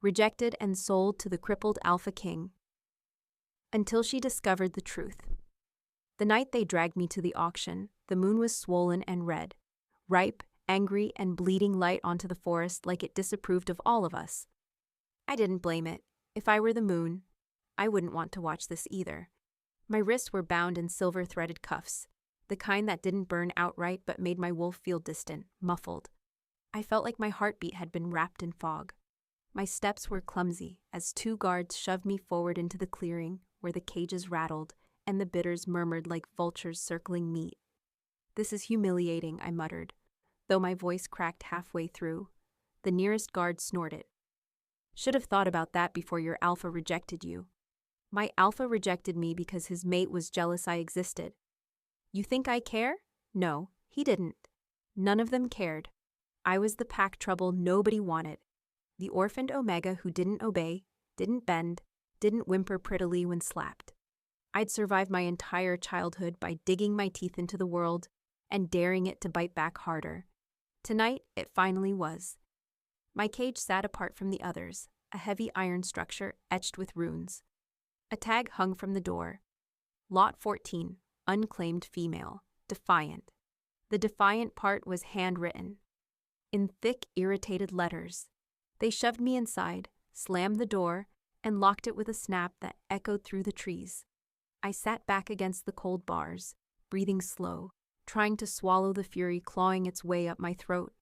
rejected and sold to the crippled Alpha King. Until she discovered the truth. The night they dragged me to the auction, the moon was swollen and red, ripe, angry, and bleeding light onto the forest like it disapproved of all of us. I didn't blame it. If I were the moon, I wouldn't want to watch this either. My wrists were bound in silver-threaded cuffs, the kind that didn't burn outright but made my wolf feel distant, muffled. I felt like my heartbeat had been wrapped in fog. My steps were clumsy as two guards shoved me forward into the clearing where the cages rattled and the bitters murmured like vultures circling meat. "This is humiliating," I muttered, though my voice cracked halfway through. The nearest guard snorted. "Should have thought about that before your alpha rejected you." My alpha rejected me because his mate was jealous I existed. You think I care? No, he didn't. None of them cared. I was the pack trouble nobody wanted. The orphaned Omega who didn't obey, didn't bend, didn't whimper prettily when slapped. I'd survived my entire childhood by digging my teeth into the world and daring it to bite back harder. Tonight, it finally was. My cage sat apart from the others, a heavy iron structure etched with runes. A tag hung from the door. Lot 14, unclaimed female, defiant. The defiant part was handwritten. In thick, irritated letters. They shoved me inside, slammed the door, and locked it with a snap that echoed through the trees. I sat back against the cold bars, breathing slow, trying to swallow the fury clawing its way up my throat.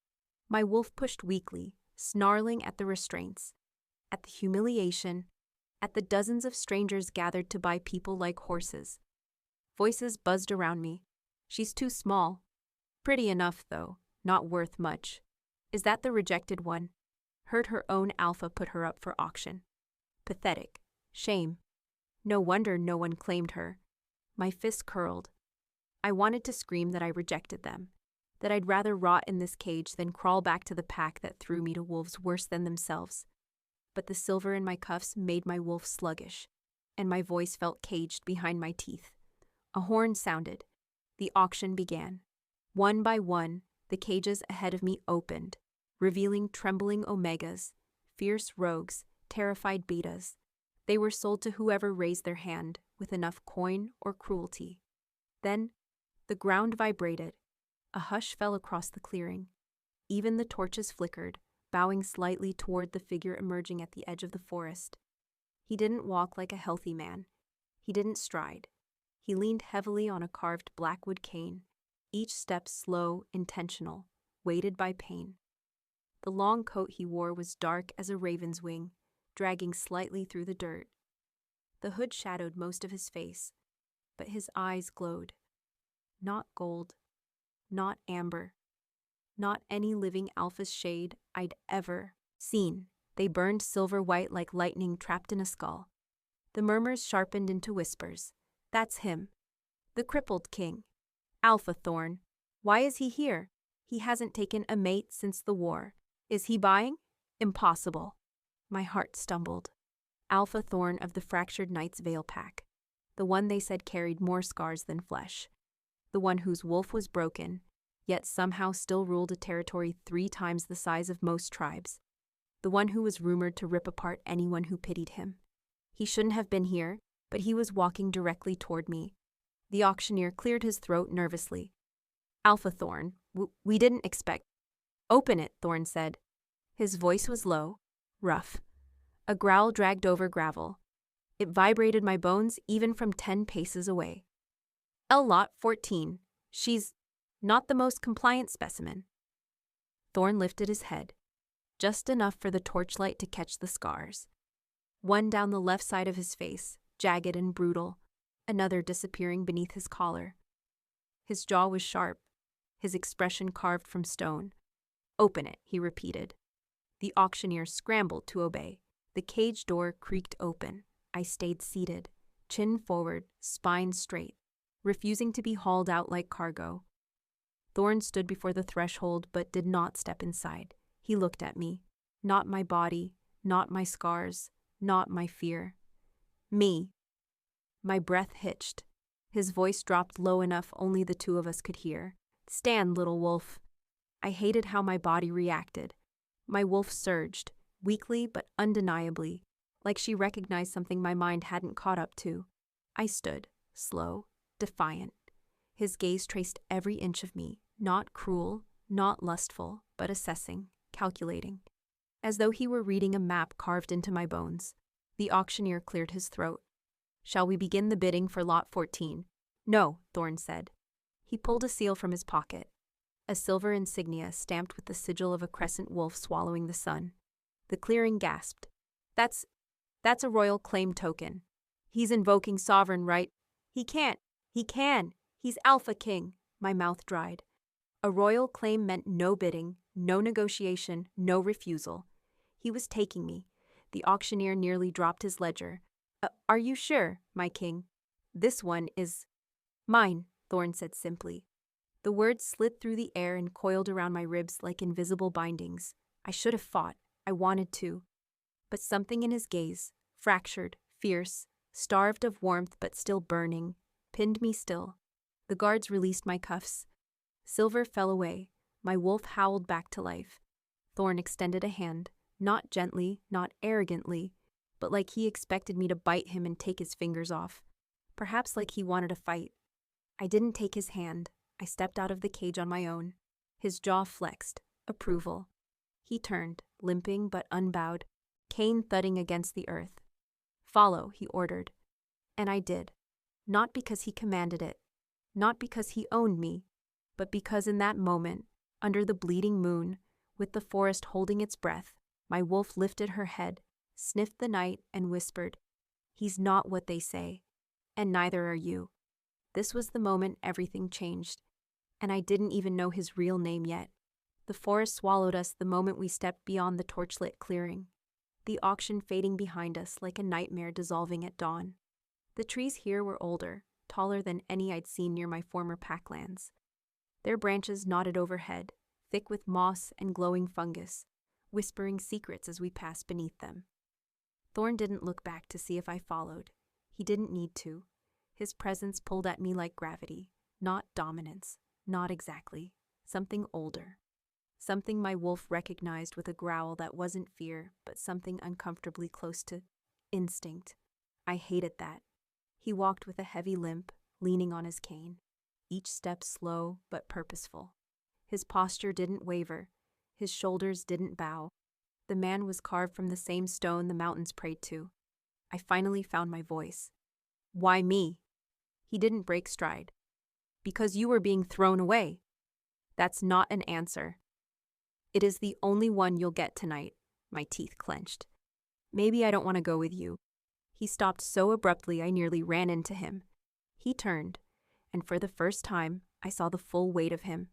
My wolf pushed weakly, snarling at the restraints, at the humiliation, at the dozens of strangers gathered to buy people like horses. Voices buzzed around me. "She's too small." "Pretty enough, though, not worth much." "Is that the rejected one?" Heard her own alpha put her up for auction. Pathetic. Shame. No wonder no one claimed her. My fist curled. I wanted to scream that I rejected them, that I'd rather rot in this cage than crawl back to the pack that threw me to wolves worse than themselves. But the silver in my cuffs made my wolf sluggish, and my voice felt caged behind my teeth. A horn sounded. The auction began. One by one, the cages ahead of me opened, revealing trembling omegas, fierce rogues, terrified betas. They were sold to whoever raised their hand with enough coin or cruelty. Then, the ground vibrated. A hush fell across the clearing. Even the torches flickered, bowing slightly toward the figure emerging at the edge of the forest. He didn't walk like a healthy man. He didn't stride. He leaned heavily on a carved blackwood cane, each step slow, intentional, weighted by pain. The long coat he wore was dark as a raven's wing, dragging slightly through the dirt. The hood shadowed most of his face, but his eyes glowed. Not gold, not amber, not any living alpha's shade I'd ever seen. They burned silver white like lightning trapped in a skull. The murmurs sharpened into whispers. "That's him. The crippled king. Alpha Thorn. Why is he here? He hasn't taken a mate since the war. Is he buying? Impossible." My heart stumbled. Alpha Thorn of the Fractured Knight's Veil Pack. The one they said carried more scars than flesh. The one whose wolf was broken, yet somehow still ruled a territory 3 times the size of most tribes. The one who was rumored to rip apart anyone who pitied him. He shouldn't have been here, but he was walking directly toward me. The auctioneer cleared his throat nervously. "Alpha Thorn, we didn't expect—" "Open it," Thorn said. His voice was low, rough. A growl dragged over gravel. It vibrated my bones even from 10 paces away. "Lot 14. She's not the most compliant specimen." Thorn lifted his head, just enough for the torchlight to catch the scars. One down the left side of his face, jagged and brutal, another disappearing beneath his collar. His jaw was sharp, his expression carved from stone. "Open it," he repeated. The auctioneer scrambled to obey. The cage door creaked open. I stayed seated, chin forward, spine straight, refusing to be hauled out like cargo. Thorn stood before the threshold but did not step inside. He looked at me. Not my body, not my scars, not my fear. Me. My breath hitched. His voice dropped low enough only the 2 of us could hear. "Stand, little wolf." I hated how my body reacted. My wolf surged, weakly but undeniably, like she recognized something my mind hadn't caught up to. I stood, slow, defiant. His gaze traced every inch of me, not cruel, not lustful, but assessing, calculating. As though he were reading a map carved into my bones. The auctioneer cleared his throat. "Shall we begin the bidding for lot 14? "No," Thorn said. He pulled a seal from his pocket. A silver insignia stamped with the sigil of a crescent wolf swallowing the sun. The clearing gasped. That's a royal claim token. He's invoking sovereign right. He can't. He can. He's Alpha King." My mouth dried. A royal claim meant no bidding, no negotiation, no refusal. He was taking me. The auctioneer nearly dropped his ledger. "Are you sure, my king? This one is mine," Thorn said simply. The words slid through the air and coiled around my ribs like invisible bindings. I should have fought. I wanted to. But something in his gaze, fractured, fierce, starved of warmth but still burning, pinned me still. The guards released my cuffs. Silver fell away. My wolf howled back to life. Thorn extended a hand, not gently, not arrogantly, but like he expected me to bite him and take his fingers off. Perhaps like he wanted a fight. I didn't take his hand. I stepped out of the cage on my own. His jaw flexed. Approval. He turned, limping but unbowed, cane thudding against the earth. "Follow," he ordered. And I did. Not because he commanded it. Not because he owned me. But because in that moment, under the bleeding moon, with the forest holding its breath, my wolf lifted her head, sniffed the night, and whispered, "He's not what they say, and neither are you." This was the moment everything changed, and I didn't even know his real name yet. The forest swallowed us the moment we stepped beyond the torchlit clearing, the auction fading behind us like a nightmare dissolving at dawn. The trees here were older, taller than any I'd seen near my former packlands. Their branches nodded overhead, thick with moss and glowing fungus, whispering secrets as we passed beneath them. Thorn didn't look back to see if I followed. He didn't need to. His presence pulled at me like gravity, not dominance, not exactly, something older. Something my wolf recognized with a growl that wasn't fear, but something uncomfortably close to instinct. I hated that. He walked with a heavy limp, leaning on his cane, each step slow but purposeful. His posture didn't waver. His shoulders didn't bow. The man was carved from the same stone the mountains prayed to. I finally found my voice. "Why me?" He didn't break stride. "Because you were being thrown away." "That's not an answer." "It is the only one you'll get tonight." My teeth clenched. "Maybe I don't want to go with you." He stopped so abruptly I nearly ran into him. He turned, and for the first time, I saw the full weight of him.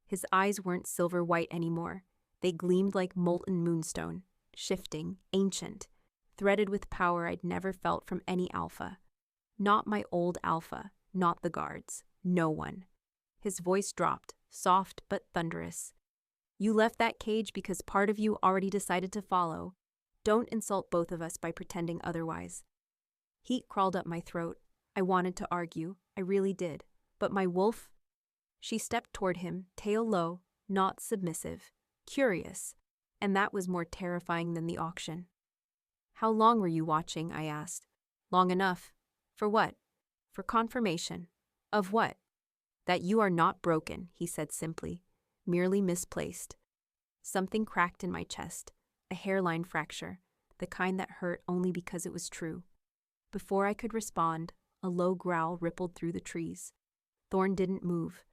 His eyes weren't silver white anymore. They gleamed like molten moonstone, shifting, ancient, threaded with power I'd never felt from any alpha. Not my old alpha, not the guards, no one. His voice dropped, soft but thunderous. "You left that cage because part of you already decided to follow. Don't insult both of us by pretending otherwise." Heat crawled up my throat. I wanted to argue. I really did. But my wolf? She stepped toward him, tail low, not submissive, curious, and that was more terrifying than the auction. "How long were you watching?" I asked. "Long enough." "For what?" "For confirmation." "Of what?" "That you are not broken," he said simply, merely misplaced. Something cracked in my chest, a hairline fracture, the kind that hurt only because it was true. Before I could respond, a low growl rippled through the trees. Thorn didn't move.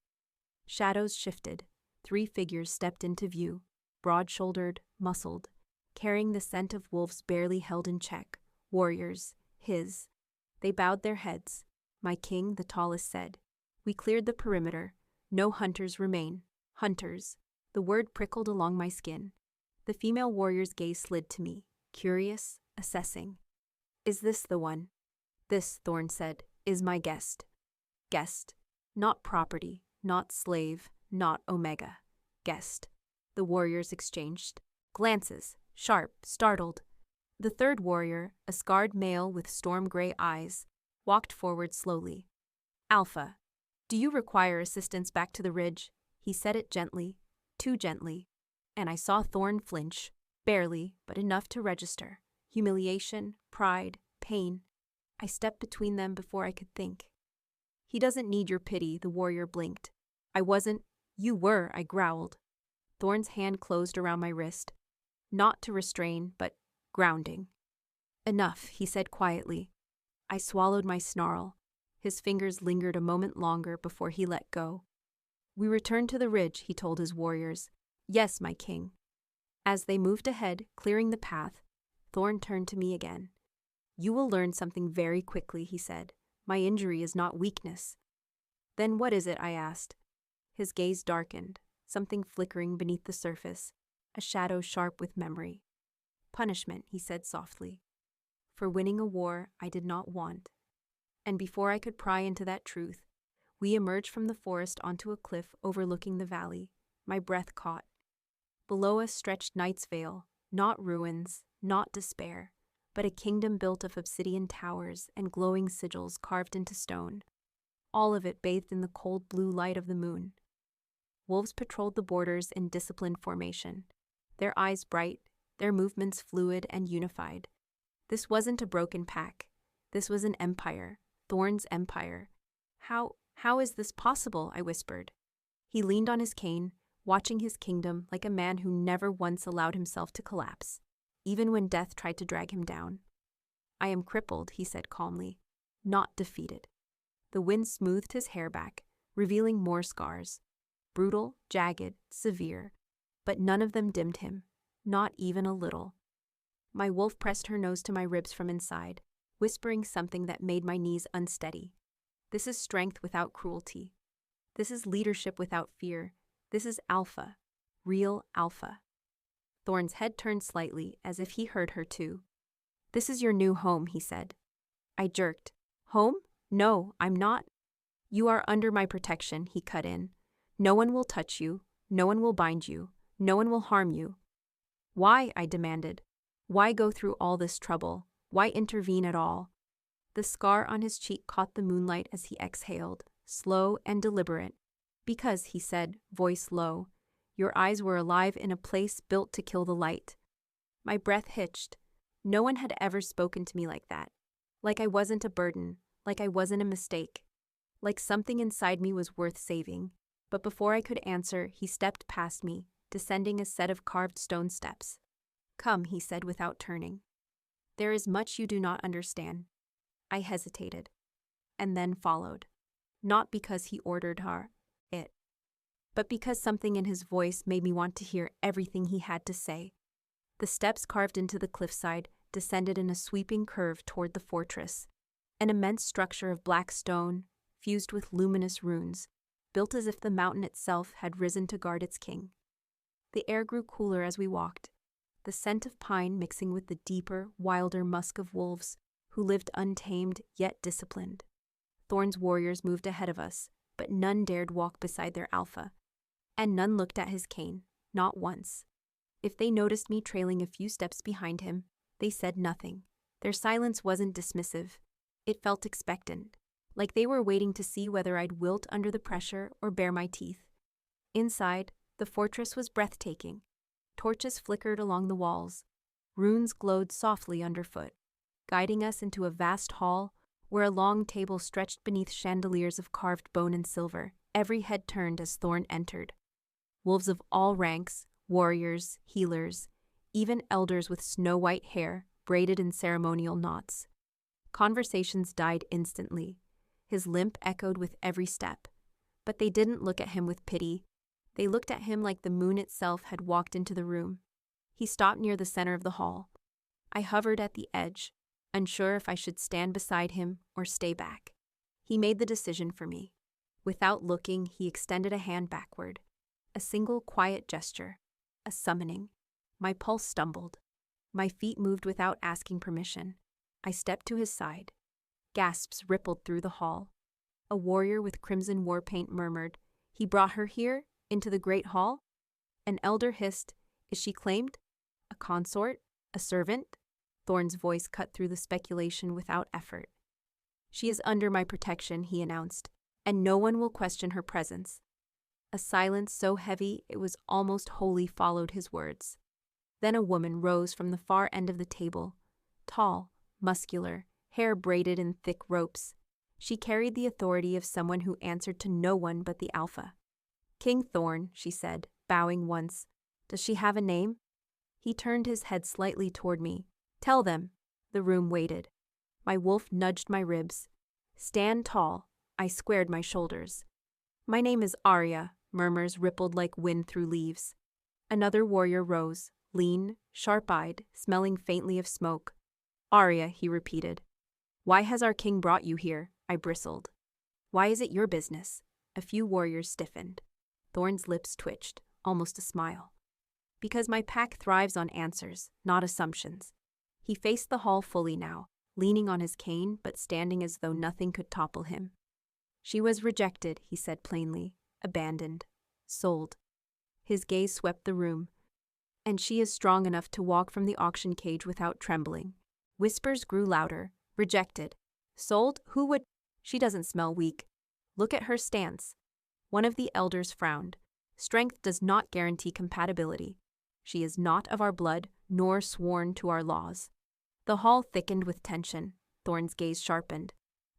Shadows shifted. 3 figures stepped into view, broad-shouldered, muscled, carrying the scent of wolves barely held in check. Warriors, his. They bowed their heads. My king, the tallest, said, "We cleared the perimeter. No hunters remain." Hunters. The word prickled along my skin. The female warrior's gaze slid to me, curious, assessing. "Is this the one?" "This," Thorn said, "is my guest." Guest. Not property, not slave, not Omega. Guest. The warriors exchanged glances, sharp, startled. The third warrior, a scarred male with storm-gray eyes, walked forward slowly. "Alpha, do you require assistance back to the ridge?" He said it gently, too gently, and I saw Thorn flinch. Barely, but enough to register. Humiliation, pride, pain. I stepped between them before I could think. He doesn't need your pity, the warrior blinked. I wasn't. You were, I growled. Thorn's hand closed around my wrist. Not to restrain, but grounding. Enough, he said quietly. I swallowed my snarl. His fingers lingered a moment longer before he let go. We returned to the ridge, he told his warriors. Yes, my king. As they moved ahead, clearing the path, Thorn turned to me again. You will learn something very quickly, he said. My injury is not weakness. Then what is it, I asked. His gaze darkened, something flickering beneath the surface, a shadow sharp with memory. Punishment, he said softly. For winning a war I did not want. And before I could pry into that truth, we emerged from the forest onto a cliff overlooking the valley, my breath caught. Below us stretched Night's Vale, not ruins, not despair, but a kingdom built of obsidian towers and glowing sigils carved into stone, all of it bathed in the cold blue light of the moon. Wolves patrolled the borders in disciplined formation, their eyes bright, their movements fluid and unified. This wasn't a broken pack. This was an empire, Thorn's empire. How is this possible? I whispered. He leaned on his cane, watching his kingdom like a man who never once allowed himself to collapse, even when death tried to drag him down. I am crippled, he said calmly, not defeated. The wind smoothed his hair back, revealing more scars. Brutal, jagged, severe, but none of them dimmed him, not even a little. My wolf pressed her nose to my ribs from inside, whispering something that made my knees unsteady. This is strength without cruelty. This is leadership without fear. This is alpha, real alpha. Thorn's head turned slightly, as if he heard her too. This is your new home, he said. I jerked. Home? No, I'm not. You are under my protection, he cut in. No one will touch you. No one will bind you. No one will harm you. Why? I demanded. Why go through all this trouble? Why intervene at all? The scar on his cheek caught the moonlight as he exhaled, slow and deliberate. Because, he said, voice low, your eyes were alive in a place built to kill the light. My breath hitched. No one had ever spoken to me like that. Like I wasn't a burden. Like I wasn't a mistake. Like something inside me was worth saving. But before I could answer, he stepped past me, descending a set of carved stone steps. Come, he said without turning. There is much you do not understand. I hesitated, and then followed. Not because he ordered her, but because something in his voice made me want to hear everything he had to say. The steps carved into the cliffside descended in a sweeping curve toward the fortress, an immense structure of black stone, fused with luminous runes, built as if the mountain itself had risen to guard its king. The air grew cooler as we walked, the scent of pine mixing with the deeper, wilder musk of wolves who lived untamed yet disciplined. Thorn's warriors moved ahead of us, but none dared walk beside their alpha, and none looked at his cane, not once. If they noticed me trailing a few steps behind him, they said nothing. Their silence wasn't dismissive. It felt expectant, like they were waiting to see whether I'd wilt under the pressure or bare my teeth. Inside, the fortress was breathtaking. Torches flickered along the walls. Runes glowed softly underfoot, guiding us into a vast hall where a long table stretched beneath chandeliers of carved bone and silver. Every head turned as Thorn entered. Wolves of all ranks, warriors, healers, even elders with snow-white hair braided in ceremonial knots. Conversations died instantly. His limp echoed with every step. But they didn't look at him with pity. They looked at him like the moon itself had walked into the room. He stopped near the center of the hall. I hovered at the edge, unsure if I should stand beside him or stay back. He made the decision for me. Without looking, he extended a hand backward. A single quiet gesture. A summoning. My pulse stumbled. My feet moved without asking permission. I stepped to his side. Gasps rippled through the hall. A warrior with crimson war paint murmured, "He brought her here, into the great hall?" An elder hissed, "Is she claimed? A consort? A servant?" Thorn's voice cut through the speculation without effort. "She is under my protection," he announced, "and no one will question her presence." A silence so heavy it was almost wholly followed his words. Then a woman rose from the far end of the table, tall, muscular, hair braided in thick ropes. She carried the authority of someone who answered to no one but the Alpha. "King Thorn," she said, bowing once. "Does she have a name?" He turned his head slightly toward me. "Tell them." The room waited. My wolf nudged my ribs. "Stand tall." I squared my shoulders. "My name is Aria," murmurs rippled like wind through leaves. Another warrior rose, lean, sharp-eyed, smelling faintly of smoke. "Aria," he repeated. "Why has our king brought you here?" I bristled. "Why is it your business?" A few warriors stiffened. Thorn's lips twitched, almost a smile. "Because my pack thrives on answers, not assumptions." He faced the hall fully now, leaning on his cane but standing as though nothing could topple him. "She was rejected," he said plainly, "abandoned, sold." His gaze swept the room. "And she is strong enough to walk from the auction cage without trembling." Whispers grew louder. "Rejected. Sold? Who would—" "She doesn't smell weak. Look at her stance." One of the elders frowned. "Strength does not guarantee compatibility. She is not of our blood, nor sworn to our laws." The hall thickened with tension. Thorn's gaze sharpened.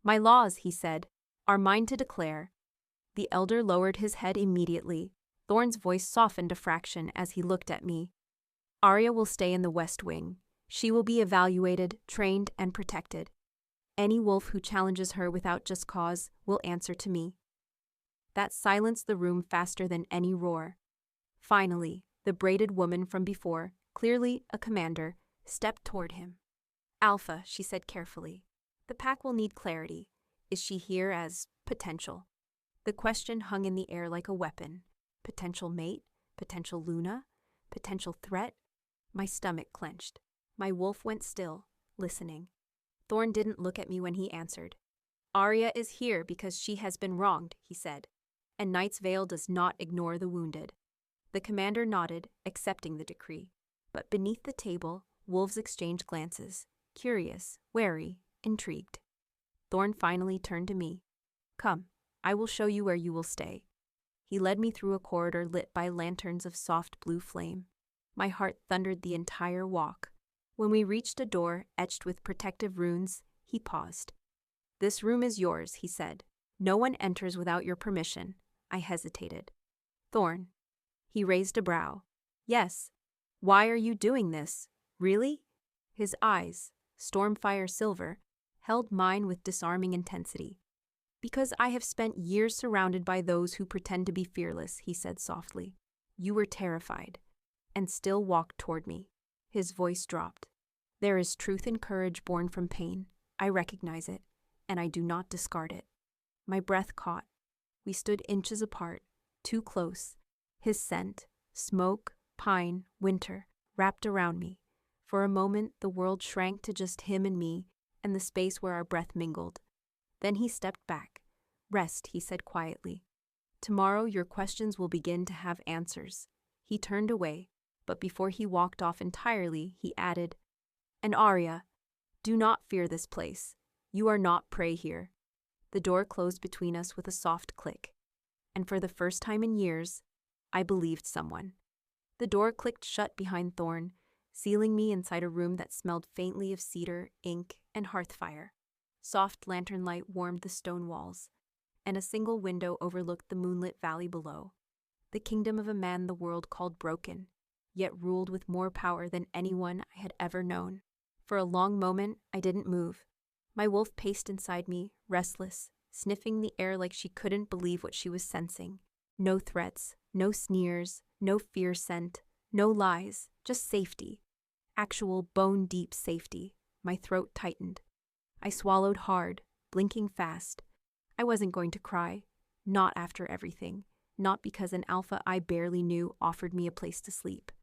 "My laws," he said, "are mine to declare." The elder lowered his head immediately. Thorn's voice softened a fraction as he looked at me. "Aria will stay in the West Wing. She will be evaluated, trained, and protected. Any wolf who challenges her without just cause will answer to me." That silenced the room faster than any roar. Finally, the braided woman from before, clearly a commander, stepped toward him. "Alpha," she said carefully. "The pack will need clarity. Is she here as potential?" The question hung in the air like a weapon. Potential mate? Potential Luna? Potential threat? My stomach clenched. My wolf went still, listening. Thorn didn't look at me when he answered. "Aria is here because she has been wronged," he said, "and Knight's Veil does not ignore the wounded." The commander nodded, accepting the decree. But beneath the table, wolves exchanged glances, curious, wary, intrigued. Thorn finally turned to me. "Come, I will show you where you will stay." He led me through a corridor lit by lanterns of soft blue flame. My heart thundered the entire walk. When we reached a door etched with protective runes, he paused. "This room is yours," he said. "No one enters without your permission." I hesitated. "Thorn." He raised a brow. "Yes. Why are you doing this? Really?" His eyes, stormfire silver, held mine with disarming intensity. "Because I have spent years surrounded by those who pretend to be fearless," he said softly. "You were terrified, and still walked toward me." His voice dropped. "There is truth and courage born from pain. I recognize it, and I do not discard it." My breath caught. We stood inches apart, too close. His scent, smoke, pine, winter, wrapped around me. For a moment, the world shrank to just him and me, and the space where our breath mingled. Then he stepped back. "Rest," he said quietly. "Tomorrow your questions will begin to have answers." He turned away, but before he walked off entirely, he added, "And Aria, do not fear this place. You are not prey here." The door closed between us with a soft click. And for the first time in years, I believed someone. The door clicked shut behind Thorn, sealing me inside a room that smelled faintly of cedar, ink, and hearth fire. Soft lantern light warmed the stone walls, and a single window overlooked the moonlit valley below. The kingdom of a man the world called broken, yet ruled with more power than anyone I had ever known. For a long moment, I didn't move. My wolf paced inside me, restless, sniffing the air like she couldn't believe what she was sensing. No threats, no sneers, no fear scent, no lies, just safety. Actual bone-deep safety. My throat tightened. I swallowed hard, blinking fast. I wasn't going to cry. Not after everything. Not because an alpha I barely knew offered me a place to sleep.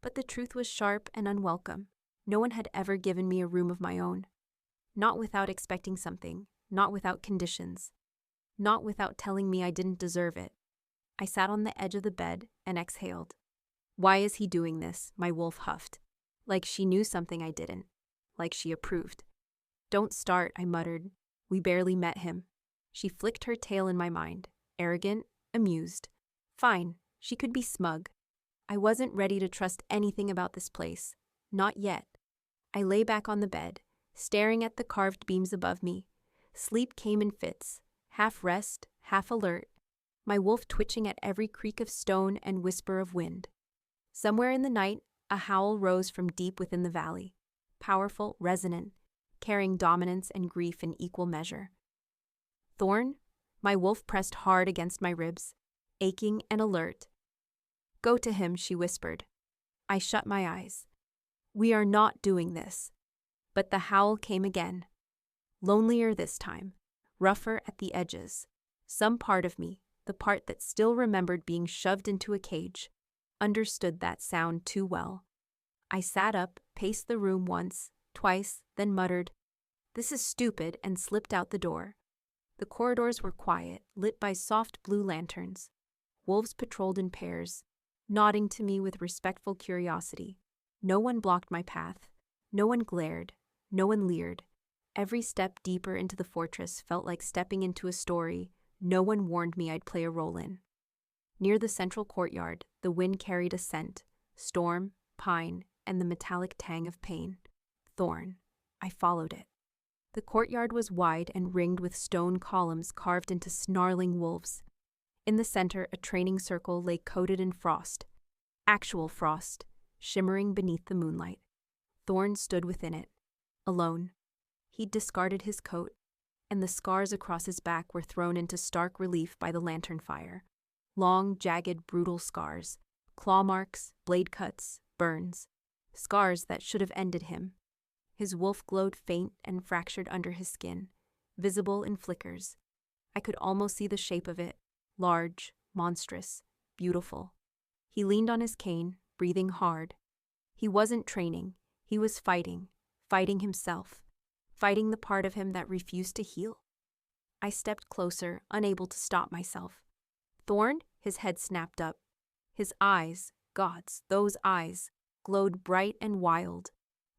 But the truth was sharp and unwelcome. No one had ever given me a room of my own. Not without expecting something. Not without conditions. Not without telling me I didn't deserve it. I sat on the edge of the bed and exhaled. "Why is he doing this?" my wolf huffed. Like she knew something I didn't. Like she approved. "Don't start," I muttered. "We barely met him." She flicked her tail in my mind. Arrogant, amused. Fine, she could be smug. I wasn't ready to trust anything about this place. Not yet. I lay back on the bed, staring at the carved beams above me. Sleep came in fits, half rest, half alert, my wolf twitching at every creak of stone and whisper of wind. Somewhere in the night, a howl rose from deep within the valley, powerful, resonant, carrying dominance and grief in equal measure. Thorn, my wolf pressed hard against my ribs, aching and alert. Go to him, she whispered. I shut my eyes. We are not doing this. But the howl came again. Lonelier this time, rougher at the edges. Some part of me, the part that still remembered being shoved into a cage, understood that sound too well. I sat up, paced the room once, twice, then muttered, "This is stupid," and slipped out the door. The corridors were quiet, lit by soft blue lanterns. Wolves patrolled in pairs, nodding to me with respectful curiosity. No one blocked my path. No one glared. No one leered. Every step deeper into the fortress felt like stepping into a story no one warned me I'd play a role in. Near the central courtyard, the wind carried a scent, storm, pine, and the metallic tang of pain. Thorn. I followed it. The courtyard was wide and ringed with stone columns carved into snarling wolves. In the center, a training circle lay coated in frost. Actual frost, shimmering beneath the moonlight. Thorn stood within it, alone. He'd discarded his coat, and the scars across his back were thrown into stark relief by the lantern fire. Long, jagged, brutal scars. Claw marks, blade cuts, burns. Scars that should have ended him. His wolf glowed faint and fractured under his skin, visible in flickers. I could almost see the shape of it, large, monstrous, beautiful. He leaned on his cane, breathing hard. He wasn't training, he was fighting himself, fighting the part of him that refused to heal. I stepped closer, unable to stop myself. Thorn, his head snapped up. His eyes, gods, those eyes, glowed bright and wild,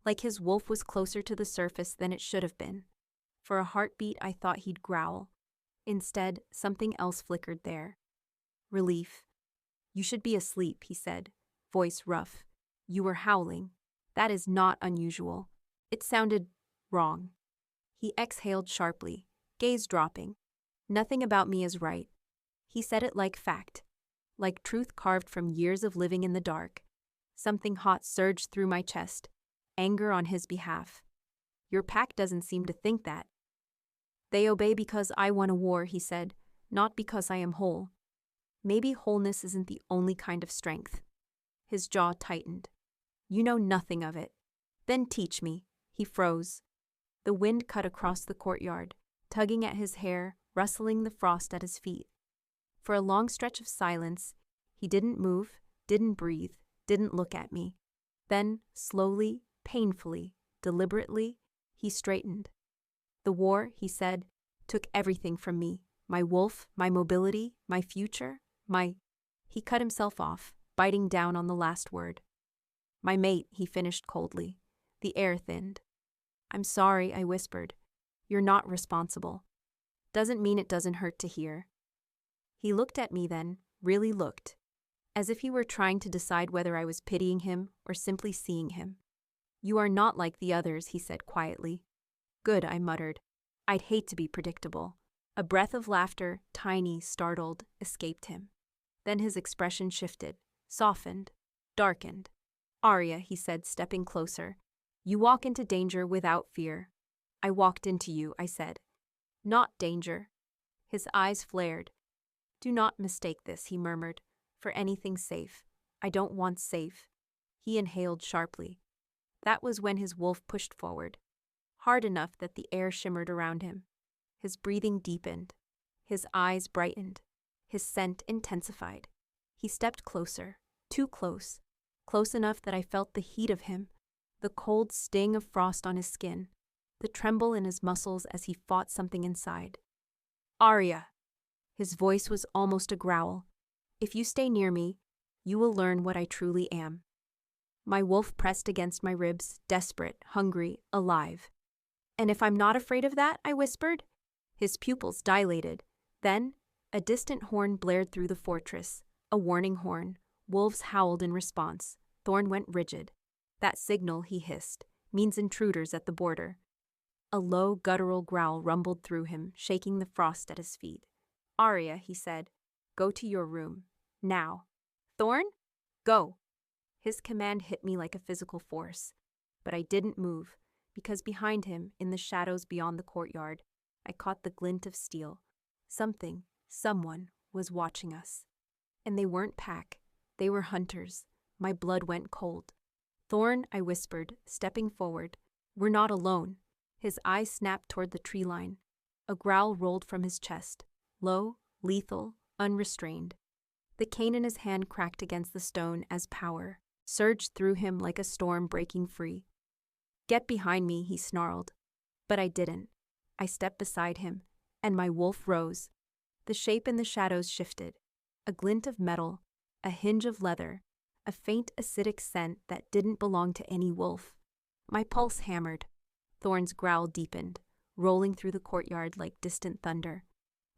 like his wolf was closer to the surface than it should have been. For a heartbeat, I thought he'd growl. Instead, something else flickered there. Relief. "You should be asleep," he said, voice rough. "You were howling. That is not unusual." It sounded wrong. He exhaled sharply, gaze dropping. "Nothing about me is right." He said it like fact, like truth carved from years of living in the dark. Something hot surged through my chest, anger on his behalf. "Your pack doesn't seem to think that." "They obey because I won a war," he said, "not because I am whole." Maybe wholeness isn't the only kind of strength. His jaw tightened. "You know nothing of it." "Then teach me." He froze. The wind cut across the courtyard, tugging at his hair, rustling the frost at his feet. For a long stretch of silence, he didn't move, didn't breathe, didn't look at me. Then, slowly, painfully, deliberately, he straightened. "The war," he said, "took everything from me. My wolf, my mobility, my future, my—" He cut himself off, biting down on the last word. "My mate," he finished coldly. The air thinned. "I'm sorry," I whispered. "You're not responsible. Doesn't mean it doesn't hurt to hear." He looked at me then, really looked, as if he were trying to decide whether I was pitying him or simply seeing him. "You are not like the others," he said quietly. "Good," I muttered. I'd hate to be predictable. A breath of laughter, tiny, startled, escaped him. Then his expression shifted, softened, darkened. "Aria," he said, stepping closer. "You walk into danger without fear." "I walked into you," I said. "Not danger." His eyes flared. "Do not mistake this," he murmured, "for anything safe. I don't want safe." He inhaled sharply. That was when his wolf pushed forward, hard enough that the air shimmered around him. His breathing deepened. His eyes brightened. His scent intensified. He stepped closer, too close, close enough that I felt the heat of him, the cold sting of frost on his skin, the tremble in his muscles as he fought something inside. "Aria!" His voice was almost a growl. "If you stay near me, you will learn what I truly am." My wolf pressed against my ribs, desperate, hungry, alive. "And if I'm not afraid of that?" I whispered. His pupils dilated. Then, a distant horn blared through the fortress, a warning horn, Wolves howled in response. Thorn went rigid. That signal, he hissed, means intruders at the border. A low, guttural growl rumbled through him, shaking the frost at his feet. Aria, he said, go to your room. Now. Thorn? Go. His command hit me like a physical force. But I didn't move, because behind him, in the shadows beyond the courtyard, I caught the glint of steel. Someone was watching us. And they weren't pack. They were hunters. My blood went cold. Thorn, I whispered, stepping forward. We're not alone. His eyes snapped toward the tree line. A growl rolled from his chest. Low, lethal, unrestrained. The cane in his hand cracked against the stone as power surged through him like a storm breaking free. Get behind me, he snarled. But I didn't. I stepped beside him, and my wolf rose. The shape in the shadows shifted. A glint of metal, a hinge of leather, a faint acidic scent that didn't belong to any wolf. My pulse hammered. Thorn's growl deepened, rolling through the courtyard like distant thunder.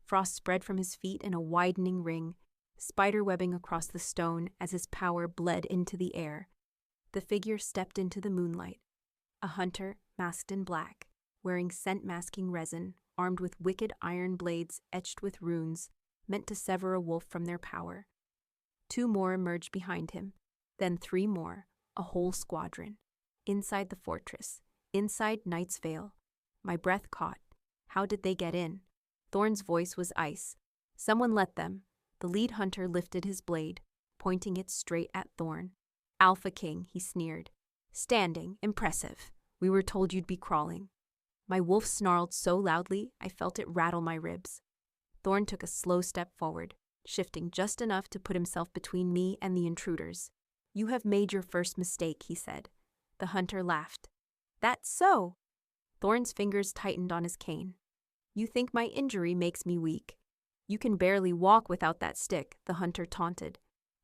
Frost spread from his feet in a widening ring, spiderwebbing across the stone as his power bled into the air. The figure stepped into the moonlight. A hunter, masked in black, wearing scent-masking resin, armed with wicked iron blades etched with runes, meant to sever a wolf from their power. 2 more emerged behind him, then 3 more, a whole squadron. Inside the fortress, inside Night's Vale. My breath caught. How did they get in? Thorn's voice was ice. Someone let them. The lead hunter lifted his blade, pointing it straight at Thorn. Alpha King, he sneered. Standing, impressive. We were told you'd be crawling. My wolf snarled so loudly I felt it rattle my ribs. Thorn took a slow step forward, shifting just enough to put himself between me and the intruders. You have made your first mistake, he said. The hunter laughed. That's so. Thorn's fingers tightened on his cane. You think my injury makes me weak. You can barely walk without that stick, the hunter taunted.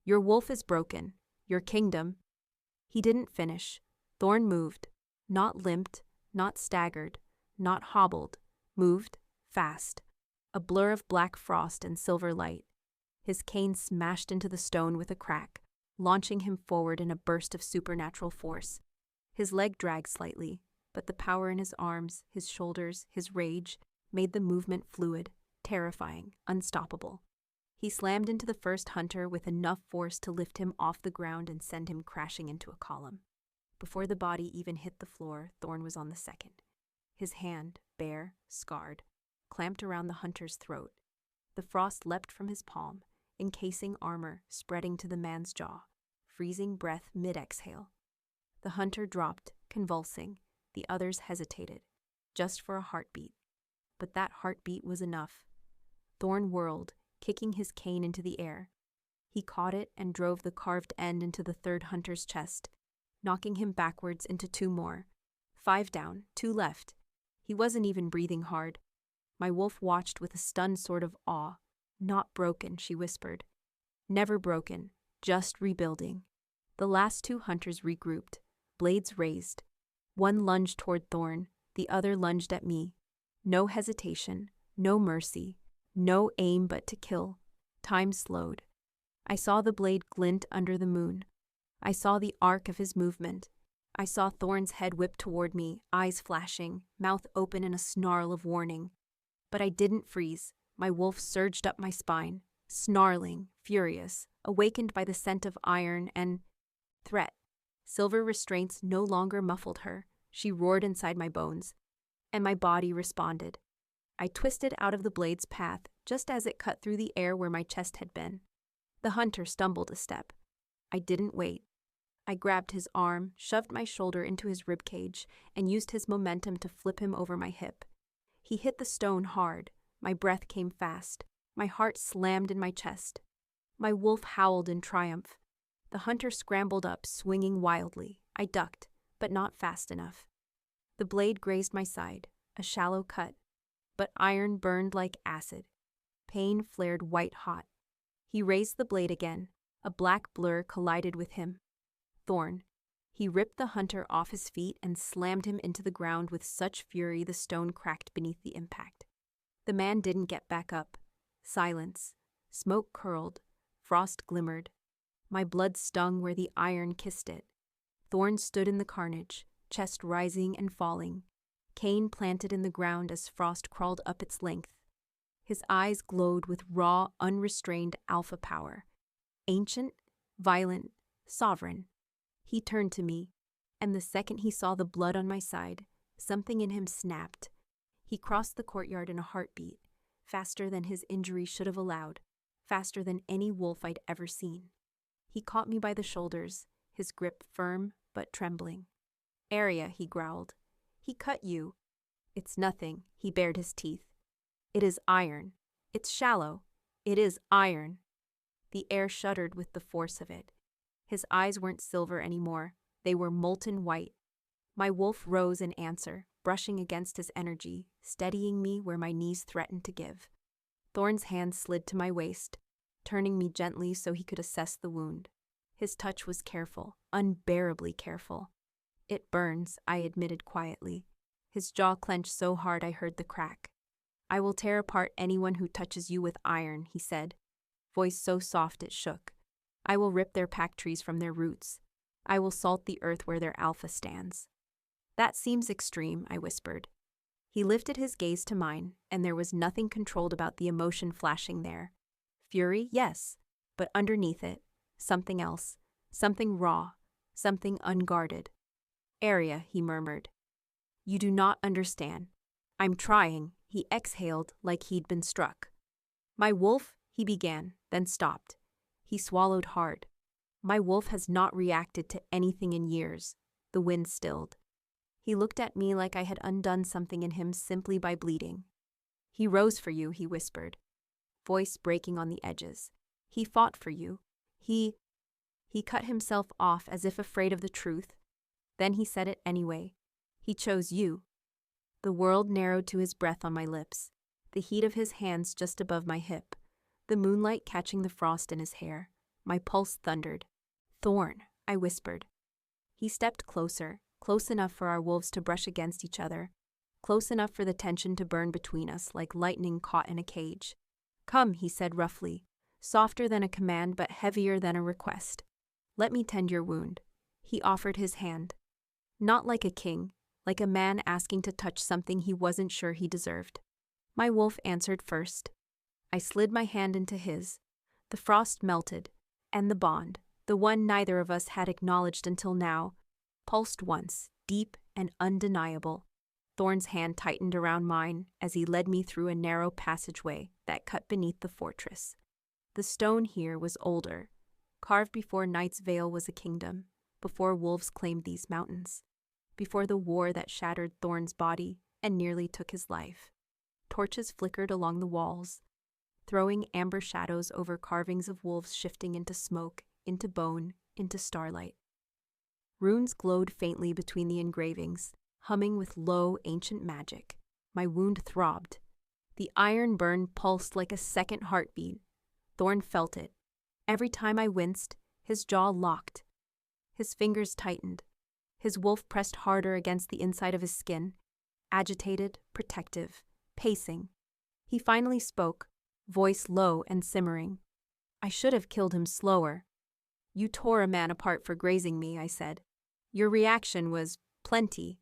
Your wolf is broken. Your kingdom. He didn't finish. Thorn moved. Not limped, not staggered, not hobbled. Moved, fast. A blur of black frost and silver light. His cane smashed into the stone with a crack, launching him forward in a burst of supernatural force. His leg dragged slightly, but the power in his arms, his shoulders, his rage, made the movement fluid, terrifying, unstoppable. He slammed into the first hunter with enough force to lift him off the ground and send him crashing into a column. Before the body even hit the floor, Thorn was on the second. His hand, bare, scarred, clamped around the hunter's throat. The frost leapt from his palm, encasing armor, spreading to the man's jaw, freezing breath mid-exhale. The hunter dropped, convulsing. The others hesitated, just for a heartbeat. But that heartbeat was enough. Thorn whirled, kicking his cane into the air. He caught it and drove the carved end into the third hunter's chest, knocking him backwards into 2 more. 5 down, 2 left. He wasn't even breathing hard. My wolf watched with a stunned sort of awe. Not broken, she whispered. Never broken, just rebuilding. The last 2 hunters regrouped, blades raised. One lunged toward Thorn, the other lunged at me. No hesitation, no mercy, no aim but to kill. Time slowed. I saw the blade glint under the moon. I saw the arc of his movement. I saw Thorn's head whip toward me, eyes flashing, mouth open in a snarl of warning. But I didn't freeze. My wolf surged up my spine, snarling, furious, awakened by the scent of iron and threat. Silver restraints no longer muffled her. She roared inside my bones, and my body responded. I twisted out of the blade's path just as it cut through the air where my chest had been. The hunter stumbled a step. I didn't wait. I grabbed his arm, shoved my shoulder into his ribcage, and used his momentum to flip him over my hip. He hit the stone hard. My breath came fast. My heart slammed in my chest. My wolf howled in triumph. The hunter scrambled up, swinging wildly. I ducked, but not fast enough. The blade grazed my side, a shallow cut, but iron burned like acid. Pain flared white-hot. He raised the blade again. A black blur collided with him. Thorn. He ripped the hunter off his feet and slammed him into the ground with such fury the stone cracked beneath the impact. The man didn't get back up. Silence. Smoke curled. Frost glimmered. My blood stung where the iron kissed it. Thorn stood in the carnage, chest rising and falling, cane planted in the ground as frost crawled up its length. His eyes glowed with raw, unrestrained alpha power. Ancient, violent, sovereign. He turned to me, and the second he saw the blood on my side, something in him snapped. He crossed the courtyard in a heartbeat, faster than his injury should have allowed, faster than any wolf I'd ever seen. He caught me by the shoulders, his grip firm but trembling. "Aria," he growled. "He cut you." "It's nothing," he bared his teeth. "It is iron. It's shallow. It is iron." The air shuddered with the force of it. His eyes weren't silver anymore. They were molten white. My wolf rose in answer, brushing against his energy, steadying me where my knees threatened to give. Thorn's hand slid to my waist, turning me gently so he could assess the wound. His touch was careful, unbearably careful. "It burns," I admitted quietly. His jaw clenched so hard I heard the crack. "I will tear apart anyone who touches you with iron," he said, voice so soft it shook. "I will rip their pack trees from their roots. I will salt the earth where their alpha stands." "That seems extreme," I whispered. He lifted his gaze to mine, and there was nothing controlled about the emotion flashing there. Fury, yes, but underneath it, something else, something raw, something unguarded. "Aria," he murmured. "You do not understand. I'm trying," he exhaled like he'd been struck. "My wolf," he began, then stopped. He swallowed hard. "My wolf has not reacted to anything in years." The wind stilled. He looked at me like I had undone something in him simply by bleeding. "He rose for you," he whispered, voice breaking on the edges. "He fought for you. He cut himself off as if afraid of the truth. Then he said it anyway. He chose you." The world narrowed to his breath on my lips, the heat of his hands just above my hip, the moonlight catching the frost in his hair. My pulse thundered. "Thorn," I whispered. He stepped closer, close enough for our wolves to brush against each other, close enough for the tension to burn between us like lightning caught in a cage. "Come," he said roughly, softer than a command but heavier than a request. "Let me tend your wound." He offered his hand. Not like a king, like a man asking to touch something he wasn't sure he deserved. My wolf answered first. I slid my hand into his. The frost melted, and the bond, the one neither of us had acknowledged until now, pulsed once, deep and undeniable. Thorn's hand tightened around mine as he led me through a narrow passageway that cut beneath the fortress. The stone here was older, carved before Night's Vale was a kingdom, before wolves claimed these mountains, before the war that shattered Thorn's body and nearly took his life. Torches flickered along the walls, throwing amber shadows over carvings of wolves shifting into smoke, into bone, into starlight. Runes glowed faintly between the engravings, humming with low, ancient magic. My wound throbbed. The iron burn pulsed like a second heartbeat. Thorn felt it. Every time I winced, his jaw locked. His fingers tightened. His wolf pressed harder against the inside of his skin, agitated, protective, pacing. He finally spoke, voice low and simmering. "I should have killed him slower." "You tore a man apart for grazing me," I said. "Your reaction was plenty."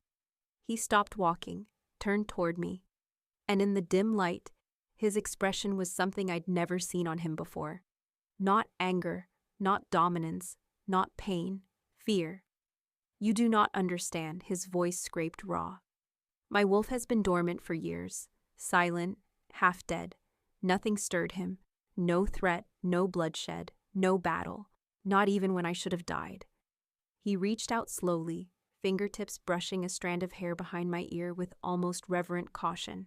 He stopped walking, turned toward me, and in the dim light, his expression was something I'd never seen on him before. Not anger, not dominance, not pain, fear. "You do not understand," his voice scraped raw. "My wolf has been dormant for years, silent, half dead. Nothing stirred him, no threat, no bloodshed, no battle, not even when I should have died." He reached out slowly, fingertips brushing a strand of hair behind my ear with almost reverent caution.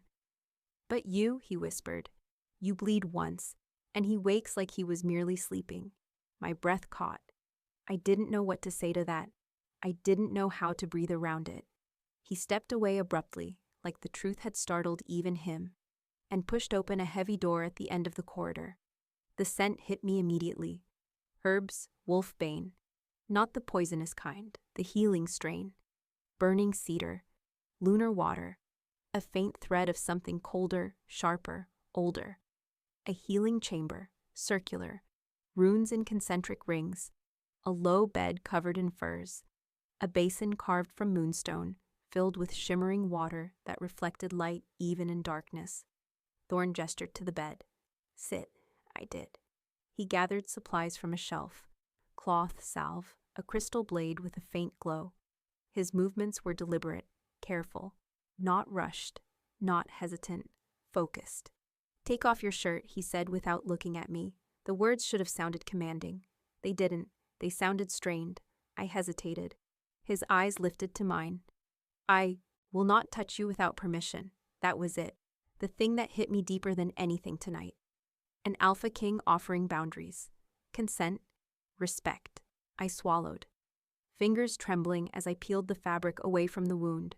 "But you," he whispered, "you bleed once, and he wakes like he was merely sleeping." My breath caught. I didn't know what to say to that. I didn't know how to breathe around it. He stepped away abruptly, like the truth had startled even him, and pushed open a heavy door at the end of the corridor. The scent hit me immediately. Herbs, wolfbane. Not the poisonous kind, the healing strain. Burning cedar, lunar water, a faint thread of something colder, sharper, older. A healing chamber, circular, runes in concentric rings, a low bed covered in furs, a basin carved from moonstone, filled with shimmering water that reflected light even in darkness. Thorn gestured to the bed. "Sit." I did. He gathered supplies from a shelf: cloth, salve, a crystal blade with a faint glow. His movements were deliberate, careful, not rushed, not hesitant, focused. "Take off your shirt," he said without looking at me. The words should have sounded commanding. They didn't. They sounded strained. I hesitated. His eyes lifted to mine. "I will not touch you without permission." That was it. The thing that hit me deeper than anything tonight. An alpha king offering boundaries. Consent. Respect. I swallowed, fingers trembling as I peeled the fabric away from the wound.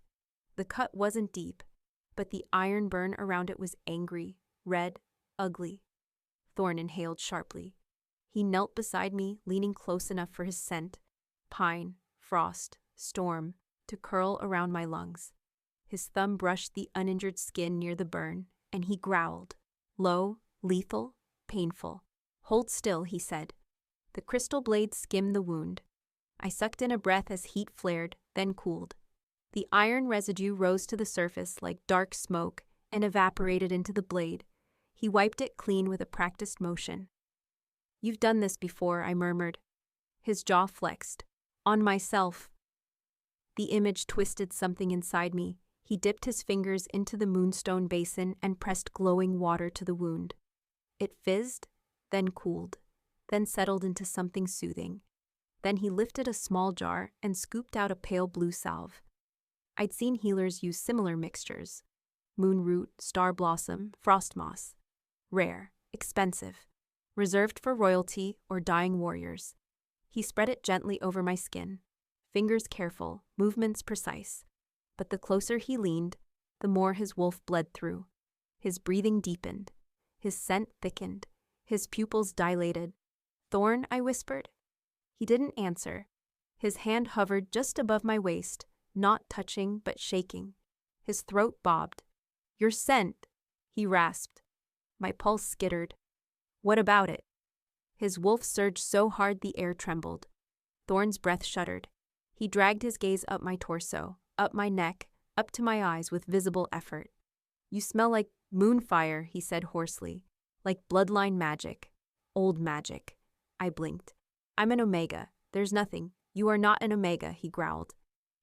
The cut wasn't deep, but the iron burn around it was angry, red, ugly. Thorn inhaled sharply. He knelt beside me, leaning close enough for his scent, pine, frost, storm, to curl around my lungs. His thumb brushed the uninjured skin near the burn, and he growled. Low, lethal, painful. "Hold still," he said. The crystal blade skimmed the wound. I sucked in a breath as heat flared, then cooled. The iron residue rose to the surface like dark smoke and evaporated into the blade. He wiped it clean with a practiced motion. "You've done this before," I murmured. His jaw flexed. "On myself." The image twisted something inside me. He dipped his fingers into the moonstone basin and pressed glowing water to the wound. It fizzed, then cooled, then settled into something soothing. Then he lifted a small jar and scooped out a pale blue salve. I'd seen healers use similar mixtures: moonroot, star blossom, frost moss. Rare, expensive, reserved for royalty or dying warriors. He spread it gently over my skin, fingers careful, movements precise. But the closer he leaned, the more his wolf bled through. His breathing deepened, his scent thickened, his pupils dilated. "Thorn," I whispered. He didn't answer. His hand hovered just above my waist, not touching but shaking. His throat bobbed. "Your scent," he rasped. My pulse skittered. "What about it?" His wolf surged so hard the air trembled. Thorn's breath shuddered. He dragged his gaze up my torso, up my neck, up to my eyes with visible effort. "You smell like moonfire," he said hoarsely. "Like bloodline magic. Old magic." I blinked. "I'm an Omega. There's nothing. You are not an Omega," he growled.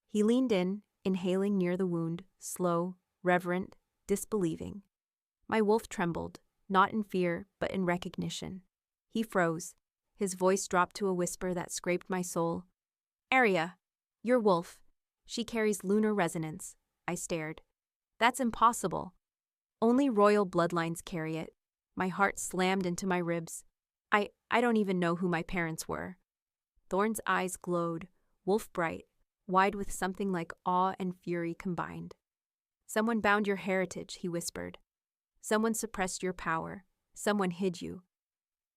He leaned in, inhaling near the wound, slow, reverent, disbelieving. My wolf trembled, not in fear, but in recognition. He froze. His voice dropped to a whisper that scraped my soul. "Aria, your wolf. She carries lunar resonance." I stared. "That's impossible. Only royal bloodlines carry it." My heart slammed into my ribs. I don't even know who my parents were." Thorn's eyes glowed, wolf bright, wide with something like awe and fury combined. "Someone bound your heritage," he whispered. "Someone suppressed your power. Someone hid you."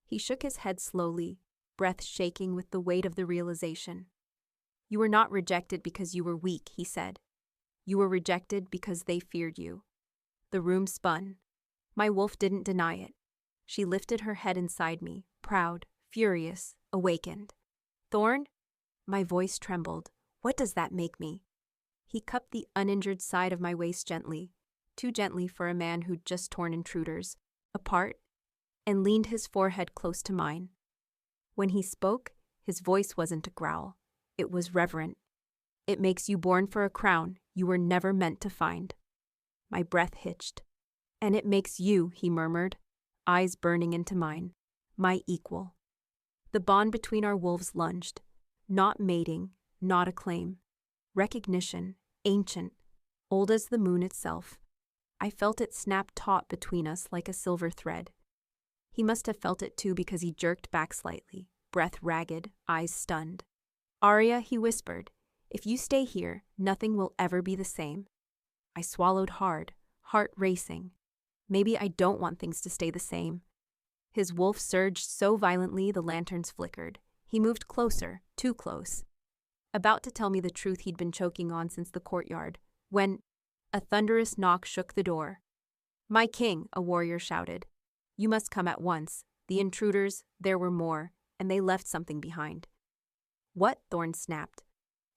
He shook his head slowly, breath shaking with the weight of the realization. "You were not rejected because you were weak," he said. "You were rejected because they feared you." The room spun. My wolf didn't deny it. She lifted her head inside me, proud, furious, awakened. "Thorn?" My voice trembled. "What does that make me?" He cupped the uninjured side of my waist gently, too gently for a man who'd just torn intruders, apart, and leaned his forehead close to mine. When he spoke, his voice wasn't a growl. It was reverent. "It makes you born for a crown you were never meant to find." My breath hitched. "And it makes you," he murmured, eyes burning into mine, "my equal." The bond between our wolves lunged. Not mating, not a claim. Recognition, ancient, old as the moon itself. I felt it snap taut between us like a silver thread. He must have felt it too because he jerked back slightly, breath ragged, eyes stunned. "Aria," he whispered, "if you stay here, nothing will ever be the same." I swallowed hard, heart racing. Maybe I don't want things to stay the same. His wolf surged so violently the lanterns flickered. He moved closer, too close, about to tell me the truth he'd been choking on since the courtyard, when a thunderous knock shook the door. "My king," a warrior shouted. "You must come at once. The intruders, there were more, and they left something behind." What? Thorn snapped.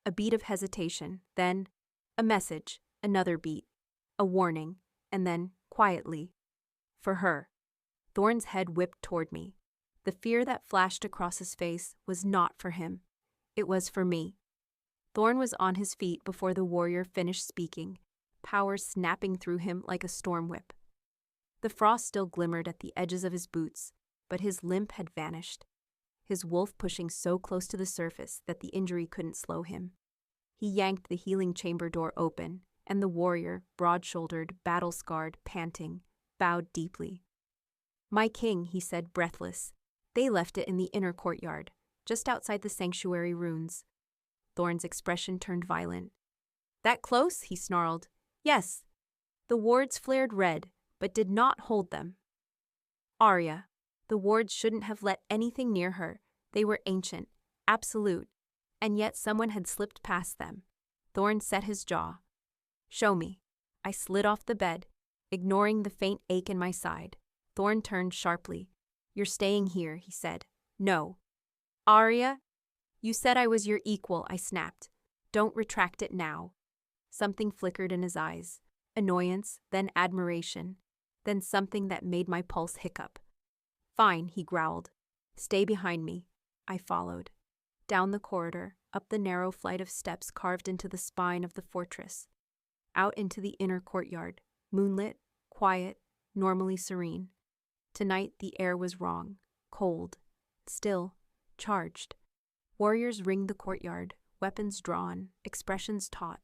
A beat of hesitation, then a message, another beat, a warning, and then, quietly, for her. Thorn's head whipped toward me. The fear that flashed across his face was not for him. It was for me. Thorn was on his feet before the warrior finished speaking, power snapping through him like a storm whip. The frost still glimmered at the edges of his boots, but his limp had vanished, his wolf pushing so close to the surface that the injury couldn't slow him. He yanked the healing chamber door open, and the warrior, broad-shouldered, battle-scarred, panting, bowed deeply. "My king," he said, breathless. "They left it in the inner courtyard, just outside the sanctuary ruins." Thorn's expression turned violent. "That close?" he snarled. "Yes." The wards flared red, but did not hold them. Aria. The wards shouldn't have let anything near her. They were ancient, absolute, and yet someone had slipped past them. Thorn set his jaw. "Show me." I slid off the bed, ignoring the faint ache in my side. Thorn turned sharply. "You're staying here," he said. "No." "Aria?" "You said I was your equal," I snapped. "Don't retract it now." Something flickered in his eyes. Annoyance, then admiration, then something that made my pulse hiccup. "Fine," he growled. "Stay behind me." I followed. Down the corridor, up the narrow flight of steps carved into the spine of the fortress. Out into the inner courtyard, moonlit, quiet, normally serene. Tonight the air was wrong, cold, still, charged. Warriors ringed the courtyard, weapons drawn, expressions taut.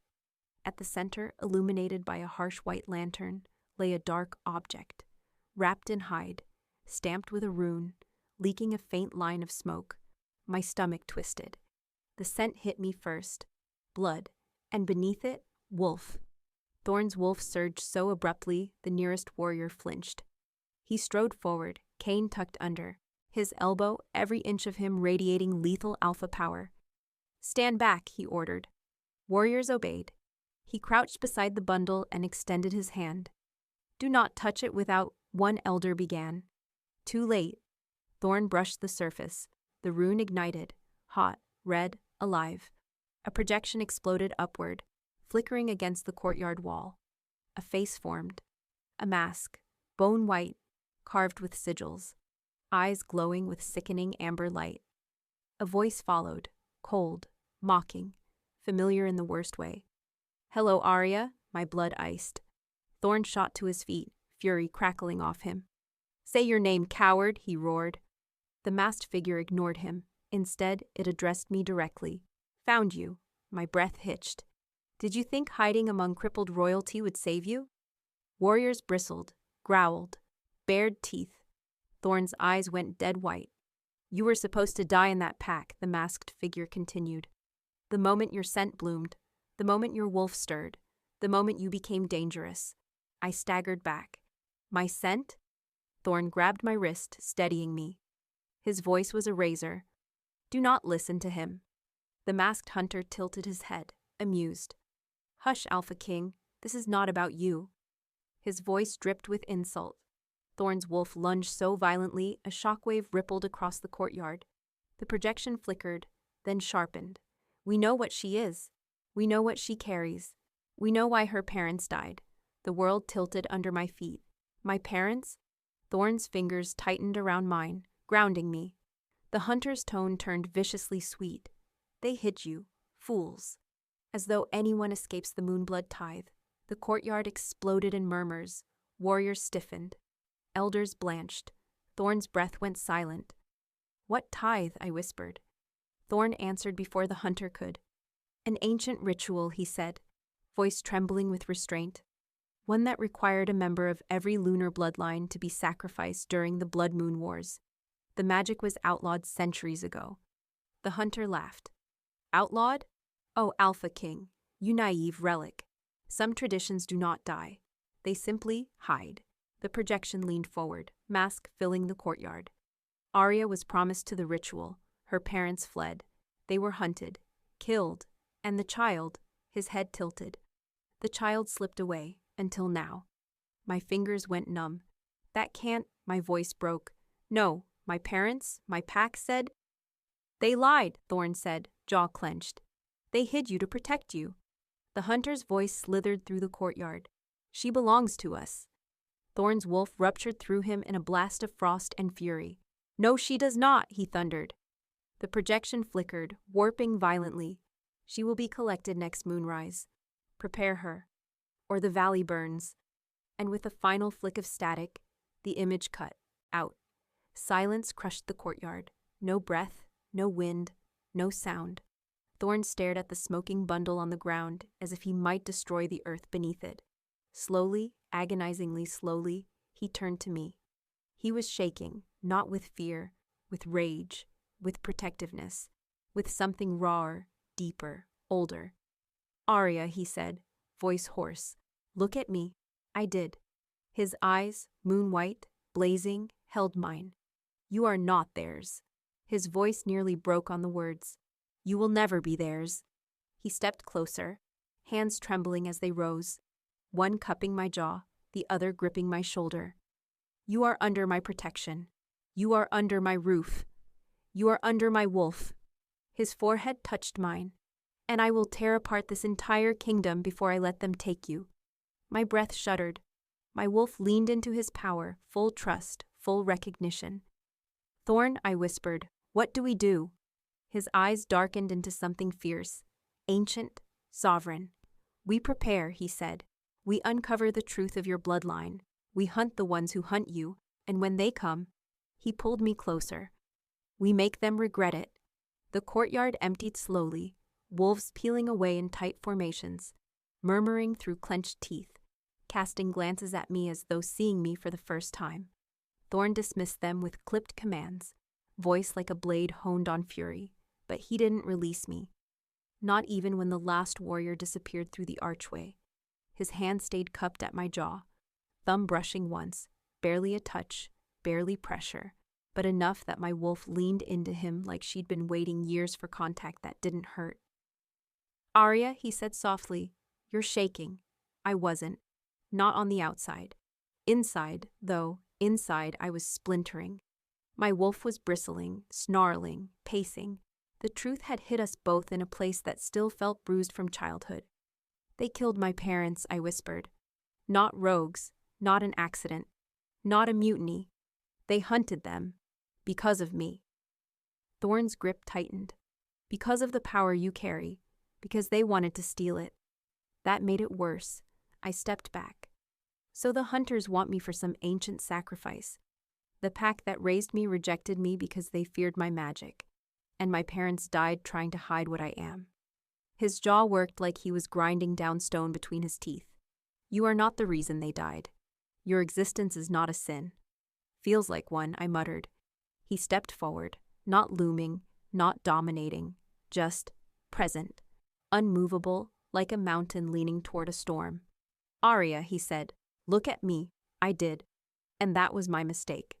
At the center, illuminated by a harsh white lantern, lay a dark object, wrapped in hide, stamped with a rune, leaking a faint line of smoke. My stomach twisted. The scent hit me first, blood, and beneath it, wolf. Thorn's wolf surged so abruptly the nearest warrior flinched. He strode forward, cane tucked under, his elbow, every inch of him radiating lethal alpha power. "Stand back," he ordered. Warriors obeyed. He crouched beside the bundle and extended his hand. "Do not touch it without," one elder began. Too late. Thorn brushed the surface. The rune ignited, hot, red, alive. A projection exploded upward, flickering against the courtyard wall. A face formed. A mask, bone white, carved with sigils. Eyes glowing with sickening amber light. A voice followed, cold, mocking, familiar in the worst way. "Hello, Aria," my blood iced. Thorn shot to his feet, fury crackling off him. "Say your name, coward," he roared. The masked figure ignored him. Instead, it addressed me directly. "Found you." My breath hitched. "Did you think hiding among crippled royalty would save you?" Warriors bristled, growled, bared teeth. Thorn's eyes went dead white. "You were supposed to die in that pack," the masked figure continued. "The moment your scent bloomed, the moment your wolf stirred, the moment you became dangerous." I staggered back. "My scent?" Thorn grabbed my wrist, steadying me. His voice was a razor. "Do not listen to him." The masked hunter tilted his head, amused. "Hush, Alpha King. This is not about you." His voice dripped with insult. Thorn's wolf lunged so violently a shockwave rippled across the courtyard. The projection flickered, then sharpened. "We know what she is. We know what she carries. We know why her parents died." The world tilted under my feet. "My parents?" Thorn's fingers tightened around mine, grounding me. The hunter's tone turned viciously sweet. "They hid you, fools." As though anyone escapes the moonblood tithe, the courtyard exploded in murmurs. Warriors stiffened. Elders blanched. Thorn's breath went silent. "What tithe?" I whispered. Thorn answered before the hunter could. "An ancient ritual," he said, voice trembling with restraint. "One that required a member of every lunar bloodline to be sacrificed during the Blood Moon Wars. The magic was outlawed centuries ago." The hunter laughed. "Outlawed? Oh, Alpha King, you naive relic. Some traditions do not die. They simply hide." The projection leaned forward, mask filling the courtyard. Aria was promised to the ritual. Her parents fled. They were hunted, killed, and the child, his head tilted. The child slipped away, until now. My fingers went numb. "That can't," my voice broke. "No, my parents, my pack said—" "They lied," Thorn said, jaw clenched. They hid you to protect you. The hunter's voice slithered through the courtyard. She belongs to us. Thorn's wolf ruptured through him in a blast of frost and fury. No, she does not, he thundered. The projection flickered, warping violently. She will be collected next moonrise. Prepare her. Or the valley burns. And with a final flick of static, the image cut out. Silence crushed the courtyard. No breath, no wind, no sound. Thorn stared at the smoking bundle on the ground as if he might destroy the earth beneath it. Slowly, agonizingly slowly, he turned to me. He was shaking, not with fear, with rage, with protectiveness, with something rawer, deeper, older. Aria, he said, voice hoarse. Look at me. I did. His eyes, moon-white, blazing, held mine. You are not theirs. His voice nearly broke on the words. You will never be theirs. He stepped closer, hands trembling as they rose, one cupping my jaw, the other gripping my shoulder. You are under my protection. You are under my roof. You are under my wolf. His forehead touched mine, and I will tear apart this entire kingdom before I let them take you. My breath shuddered. My wolf leaned into his power, full trust, full recognition. Thorn, I whispered, what do we do? His eyes darkened into something fierce, ancient, sovereign. We prepare, he said. We uncover the truth of your bloodline. We hunt the ones who hunt you, and when they come, he pulled me closer. We make them regret it. The courtyard emptied slowly, wolves peeling away in tight formations, murmuring through clenched teeth, casting glances at me as though seeing me for the first time. Thorn dismissed them with clipped commands, voice like a blade honed on fury, but he didn't release me. Not even when the last warrior disappeared through the archway. His hand stayed cupped at my jaw, thumb brushing once, barely a touch, barely pressure, but enough that my wolf leaned into him like she'd been waiting years for contact that didn't hurt. Aria, he said softly, you're shaking. I wasn't. Not on the outside. Inside, though, inside I was splintering. My wolf was bristling, snarling, pacing. The truth had hit us both in a place that still felt bruised from childhood. They killed my parents, I whispered. Not rogues, not an accident, not a mutiny. They hunted them. Because of me. Thorn's grip tightened. Because of the power you carry. Because they wanted to steal it. That made it worse. I stepped back. So the hunters want me for some ancient sacrifice. The pack that raised me rejected me because they feared my magic. And my parents died trying to hide what I am. His jaw worked like he was grinding down stone between his teeth. You are not the reason they died. Your existence is not a sin. Feels like one, I muttered. He stepped forward, not looming, not dominating, just present, unmovable, like a mountain leaning toward a storm. Aria, he said, look at me. I did. And that was my mistake.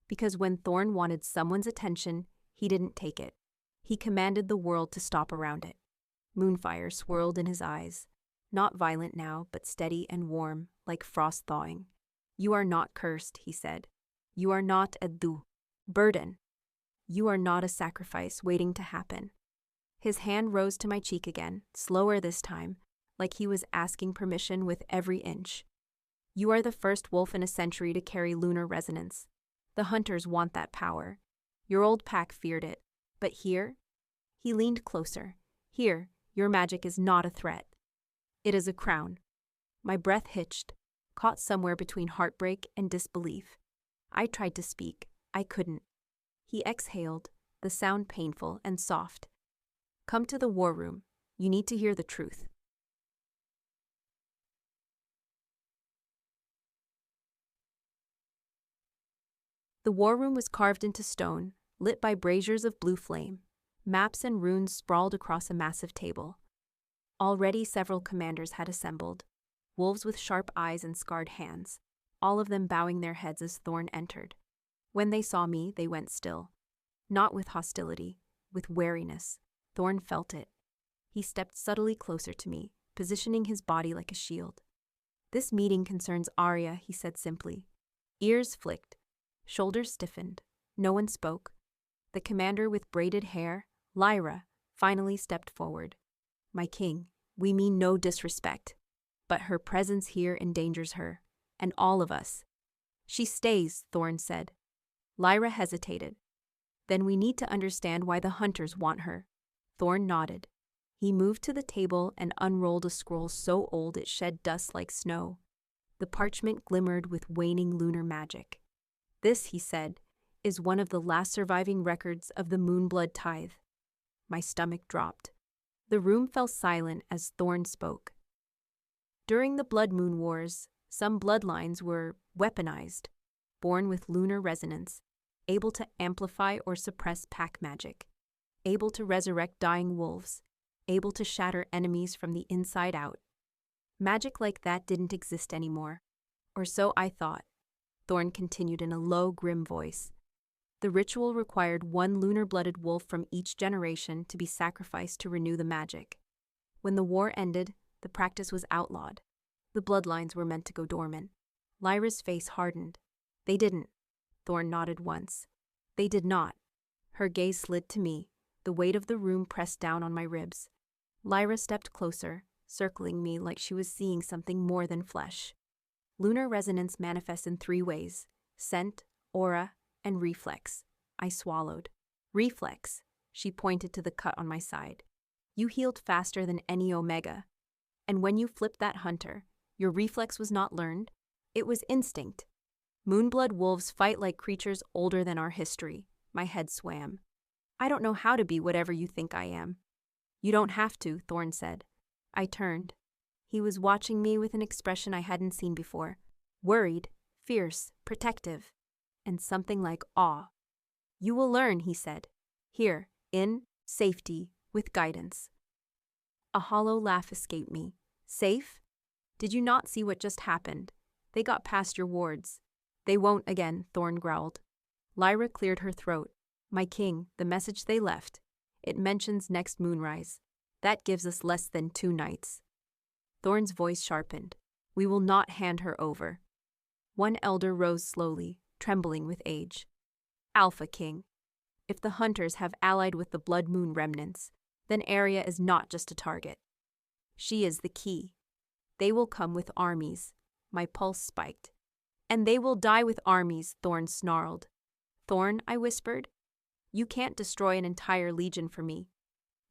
Because when Thorn wanted someone's attention, he didn't take it. He commanded the world to stop around it. Moonfire swirled in his eyes, not violent now, but steady and warm, like frost thawing. You are not cursed, he said. You are not a burden. You are not a sacrifice waiting to happen. His hand rose to my cheek again, slower this time, like he was asking permission with every inch. You are the first wolf in a century to carry lunar resonance. The hunters want that power. Your old pack feared it. But here? He leaned closer. Here, your magic is not a threat. It is a crown. My breath hitched, caught somewhere between heartbreak and disbelief. I tried to speak. I couldn't. He exhaled, the sound painful and soft. Come to the war room. You need to hear the truth. The war room was carved into stone, lit by braziers of blue flame. Maps and runes sprawled across a massive table. Already several commanders had assembled, wolves with sharp eyes and scarred hands, all of them bowing their heads as Thorn entered. When they saw me, they went still. Not with hostility, with wariness. Thorn felt it. He stepped subtly closer to me, positioning his body like a shield. This meeting concerns Aria, he said simply. Ears flicked, shoulders stiffened. No one spoke. The commander with braided hair, Lyra, finally stepped forward. My king, we mean no disrespect, but her presence here endangers her, and all of us. She stays, Thorn said. Lyra hesitated. Then we need to understand why the hunters want her. Thorn nodded. He moved to the table and unrolled a scroll so old it shed dust like snow. The parchment glimmered with waning lunar magic. This, he said, is one of the last surviving records of the Moonblood tithe. My stomach dropped. The room fell silent as Thorn spoke. During the Blood Moon Wars, some bloodlines were weaponized, born with lunar resonance, able to amplify or suppress pack magic, able to resurrect dying wolves, able to shatter enemies from the inside out. Magic like that didn't exist anymore, or so I thought. Thorn continued in a low, grim voice. The ritual required one lunar-blooded wolf from each generation to be sacrificed to renew the magic. When the war ended, the practice was outlawed. The bloodlines were meant to go dormant. Lyra's face hardened. They didn't. Thorn nodded once. They did not. Her gaze slid to me, the weight of the room pressed down on my ribs. Lyra stepped closer, circling me like she was seeing something more than flesh. Lunar resonance manifests in 3 ways: scent, aura, and reflex. I swallowed. Reflex. She pointed to the cut on my side. You healed faster than any Omega. And when you flipped that hunter, your reflex was not learned. It was instinct. Moonblood wolves fight like creatures older than our history. My head swam. I don't know how to be whatever you think I am. You don't have to, Thorn said. I turned. He was watching me with an expression I hadn't seen before. Worried, fierce, protective, and something like awe. You will learn, he said. Here, in safety, with guidance. A hollow laugh escaped me. Safe? Did you not see what just happened? They got past your wards. They won't again, Thorn growled. Lyra cleared her throat. My king, the message they left. It mentions next moonrise. That gives us less than 2 nights. Thorn's voice sharpened. We will not hand her over. One elder rose slowly, trembling with age. Alpha King. If the hunters have allied with the Blood Moon remnants, then Aria is not just a target. She is the key. They will come with armies. My pulse spiked. And they will die with armies, Thorn snarled. Thorn, I whispered. You can't destroy an entire legion for me.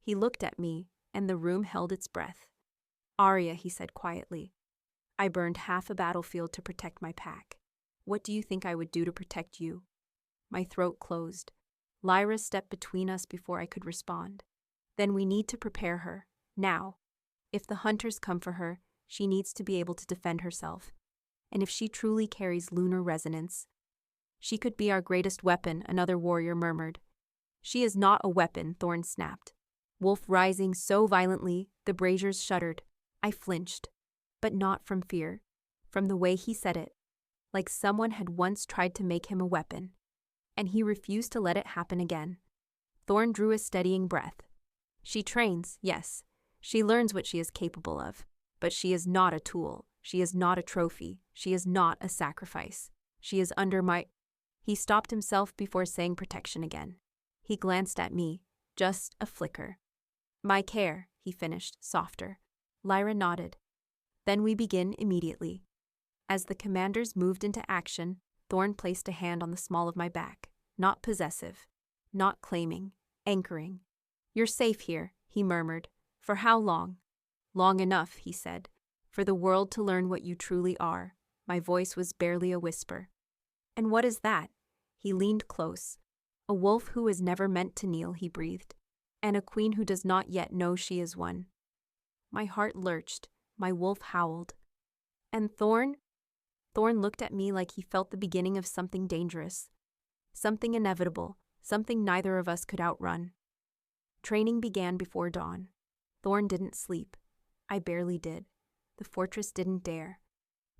He looked at me, and the room held its breath. Aria, he said quietly. I burned half a battlefield to protect my pack. What do you think I would do to protect you? My throat closed. Lyra stepped between us before I could respond. Then we need to prepare her, now. If the hunters come for her, she needs to be able to defend herself. And if she truly carries lunar resonance, she could be our greatest weapon, another warrior murmured. She is not a weapon, Thorn snapped. Wolf rising so violently, the braziers shuddered. I flinched, but not from fear, from the way he said it, like someone had once tried to make him a weapon, and he refused to let it happen again. Thorn drew a steadying breath. She trains, yes. She learns what she is capable of, but she is not a tool. She is not a trophy. She is not a sacrifice. She is under my... He stopped himself before saying protection again. He glanced at me, just a flicker. My care, he finished, softer. Lyra nodded. Then we begin immediately. As the commanders moved into action, Thorn placed a hand on the small of my back, not possessive, not claiming, anchoring. You're safe here, he murmured. For how long? Long enough, he said, for the world to learn what you truly are. My voice was barely a whisper. And what is that? He leaned close. A wolf who is never meant to kneel, he breathed, and a queen who does not yet know she is one. My heart lurched. My wolf howled. And Thorn? Thorn looked at me like he felt the beginning of something dangerous. Something inevitable, something neither of us could outrun. Training began before dawn. Thorn didn't sleep. I barely did. The fortress didn't dare.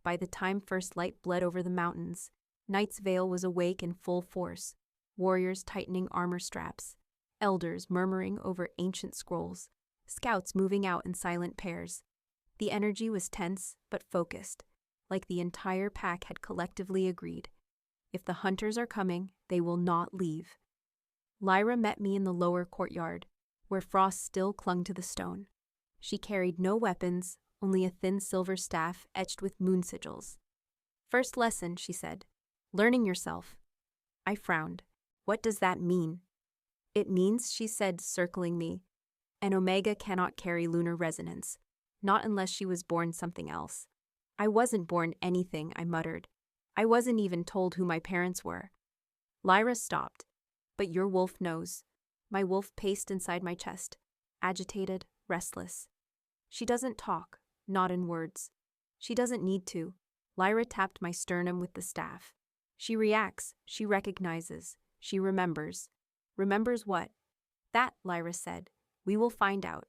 By the time first light bled over the mountains, Night's Veil was awake in full force, warriors tightening armor straps, elders murmuring over ancient scrolls, scouts moving out in silent pairs. The energy was tense but focused, like the entire pack had collectively agreed. If the hunters are coming, they will not leave. Lyra met me in the lower courtyard. where frost still clung to the stone. She carried no weapons, only a thin silver staff etched with moon sigils. "First lesson," she said. "Learning yourself." I frowned. "What does that mean?" "It means," she said, circling me, "an omega cannot carry lunar resonance, not unless she was born something else." "I wasn't born anything," I muttered. "I wasn't even told who my parents were." Lyra stopped. "But your wolf knows." My wolf paced inside my chest, agitated, restless. "She doesn't talk, not in words. She doesn't need to." Lyra tapped my sternum with the staff. "She reacts, she recognizes, she remembers." "Remembers what?" "That," Lyra said. "We will find out."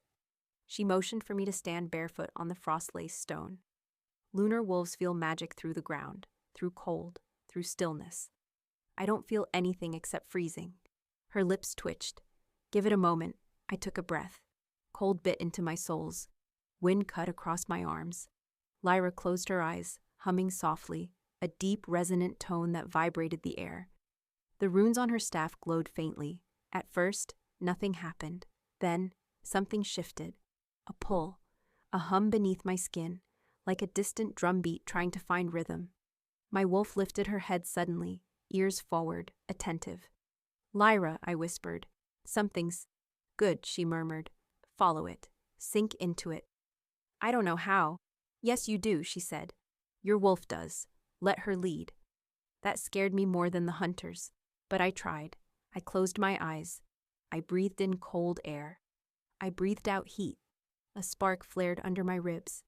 She motioned for me to stand barefoot on the frost-laced stone. Lunar wolves feel magic through the ground, through cold, through stillness. I don't feel anything except freezing. Her lips twitched. "Give it a moment." I took a breath. Cold bit into my soles. Wind cut across my arms. Lyra closed her eyes, humming softly, a deep, resonant tone that vibrated the air. The runes on her staff glowed faintly. At first, nothing happened. Then, something shifted. A pull, a hum beneath my skin, like a distant drumbeat trying to find rhythm. My wolf lifted her head suddenly, ears forward, attentive. "Lyra," I whispered. "Something's good," she murmured. "Follow it. Sink into it." "I don't know how." "Yes, you do," she said. "Your wolf does. Let her lead." That scared me more than the hunters, but I tried. I closed my eyes. I breathed in cold air. I breathed out heat. A spark flared under my ribs.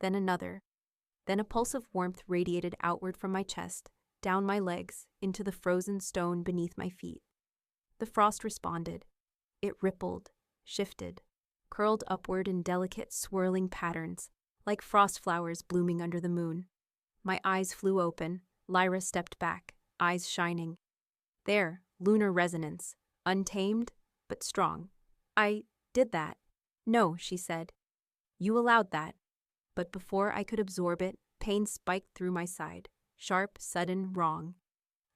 Then another. Then a pulse of warmth radiated outward from my chest, down my legs, into the frozen stone beneath my feet. The frost responded. It rippled, shifted, curled upward in delicate, swirling patterns, like frost flowers blooming under the moon. My eyes flew open. Lyra stepped back, eyes shining. There, lunar resonance, untamed, but strong. "I did that." "No," she said. "You allowed that." But before I could absorb it, pain spiked through my side. Sharp, sudden, wrong.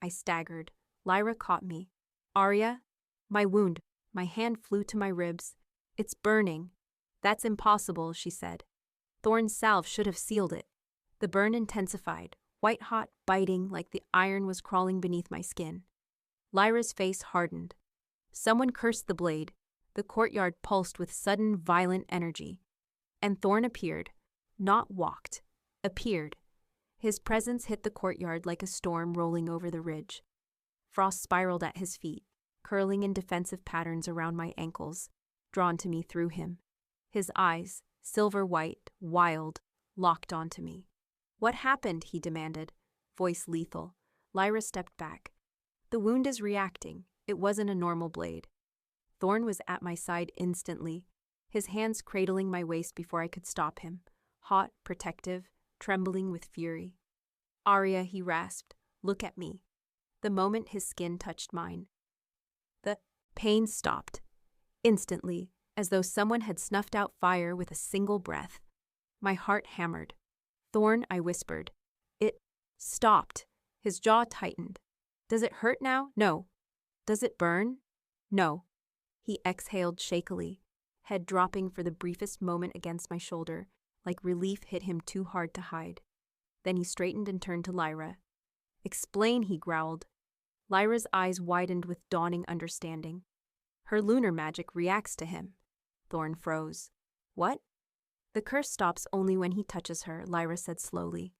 I staggered. Lyra caught me. "Aria?" "My wound." My hand flew to my ribs. "It's burning." "That's impossible," she said. "Thorn's salve should have sealed it." The burn intensified, white-hot, biting like the iron was crawling beneath my skin. Lyra's face hardened. Someone cursed the blade. The courtyard pulsed with sudden, violent energy. And Thorn appeared. Not walked. Appeared. His presence hit the courtyard like a storm rolling over the ridge. Frost spiraled at his feet, curling in defensive patterns around my ankles, drawn to me through him. His eyes, silver white, wild, locked onto me. "What happened?" he demanded, voice lethal. Lyra stepped back. "The wound is reacting. It wasn't a normal blade." Thorn was at my side instantly, his hands cradling my waist before I could stop him, hot, protective, trembling with fury. "Aria," he rasped, "look at me." The moment his skin touched mine, the pain stopped. Instantly, as though someone had snuffed out fire with a single breath. My heart hammered. "Thorn," I whispered. "It stopped." His jaw tightened. "Does it hurt now?" "No." "Does it burn?" "No." He exhaled shakily, head dropping for the briefest moment against my shoulder, like relief hit him too hard to hide. Then he straightened and turned to Lyra. "Explain," he growled. Lyra's eyes widened with dawning understanding. "Her lunar magic reacts to him." Thorn froze. "What?" "The curse stops only when he touches her," Lyra said slowly.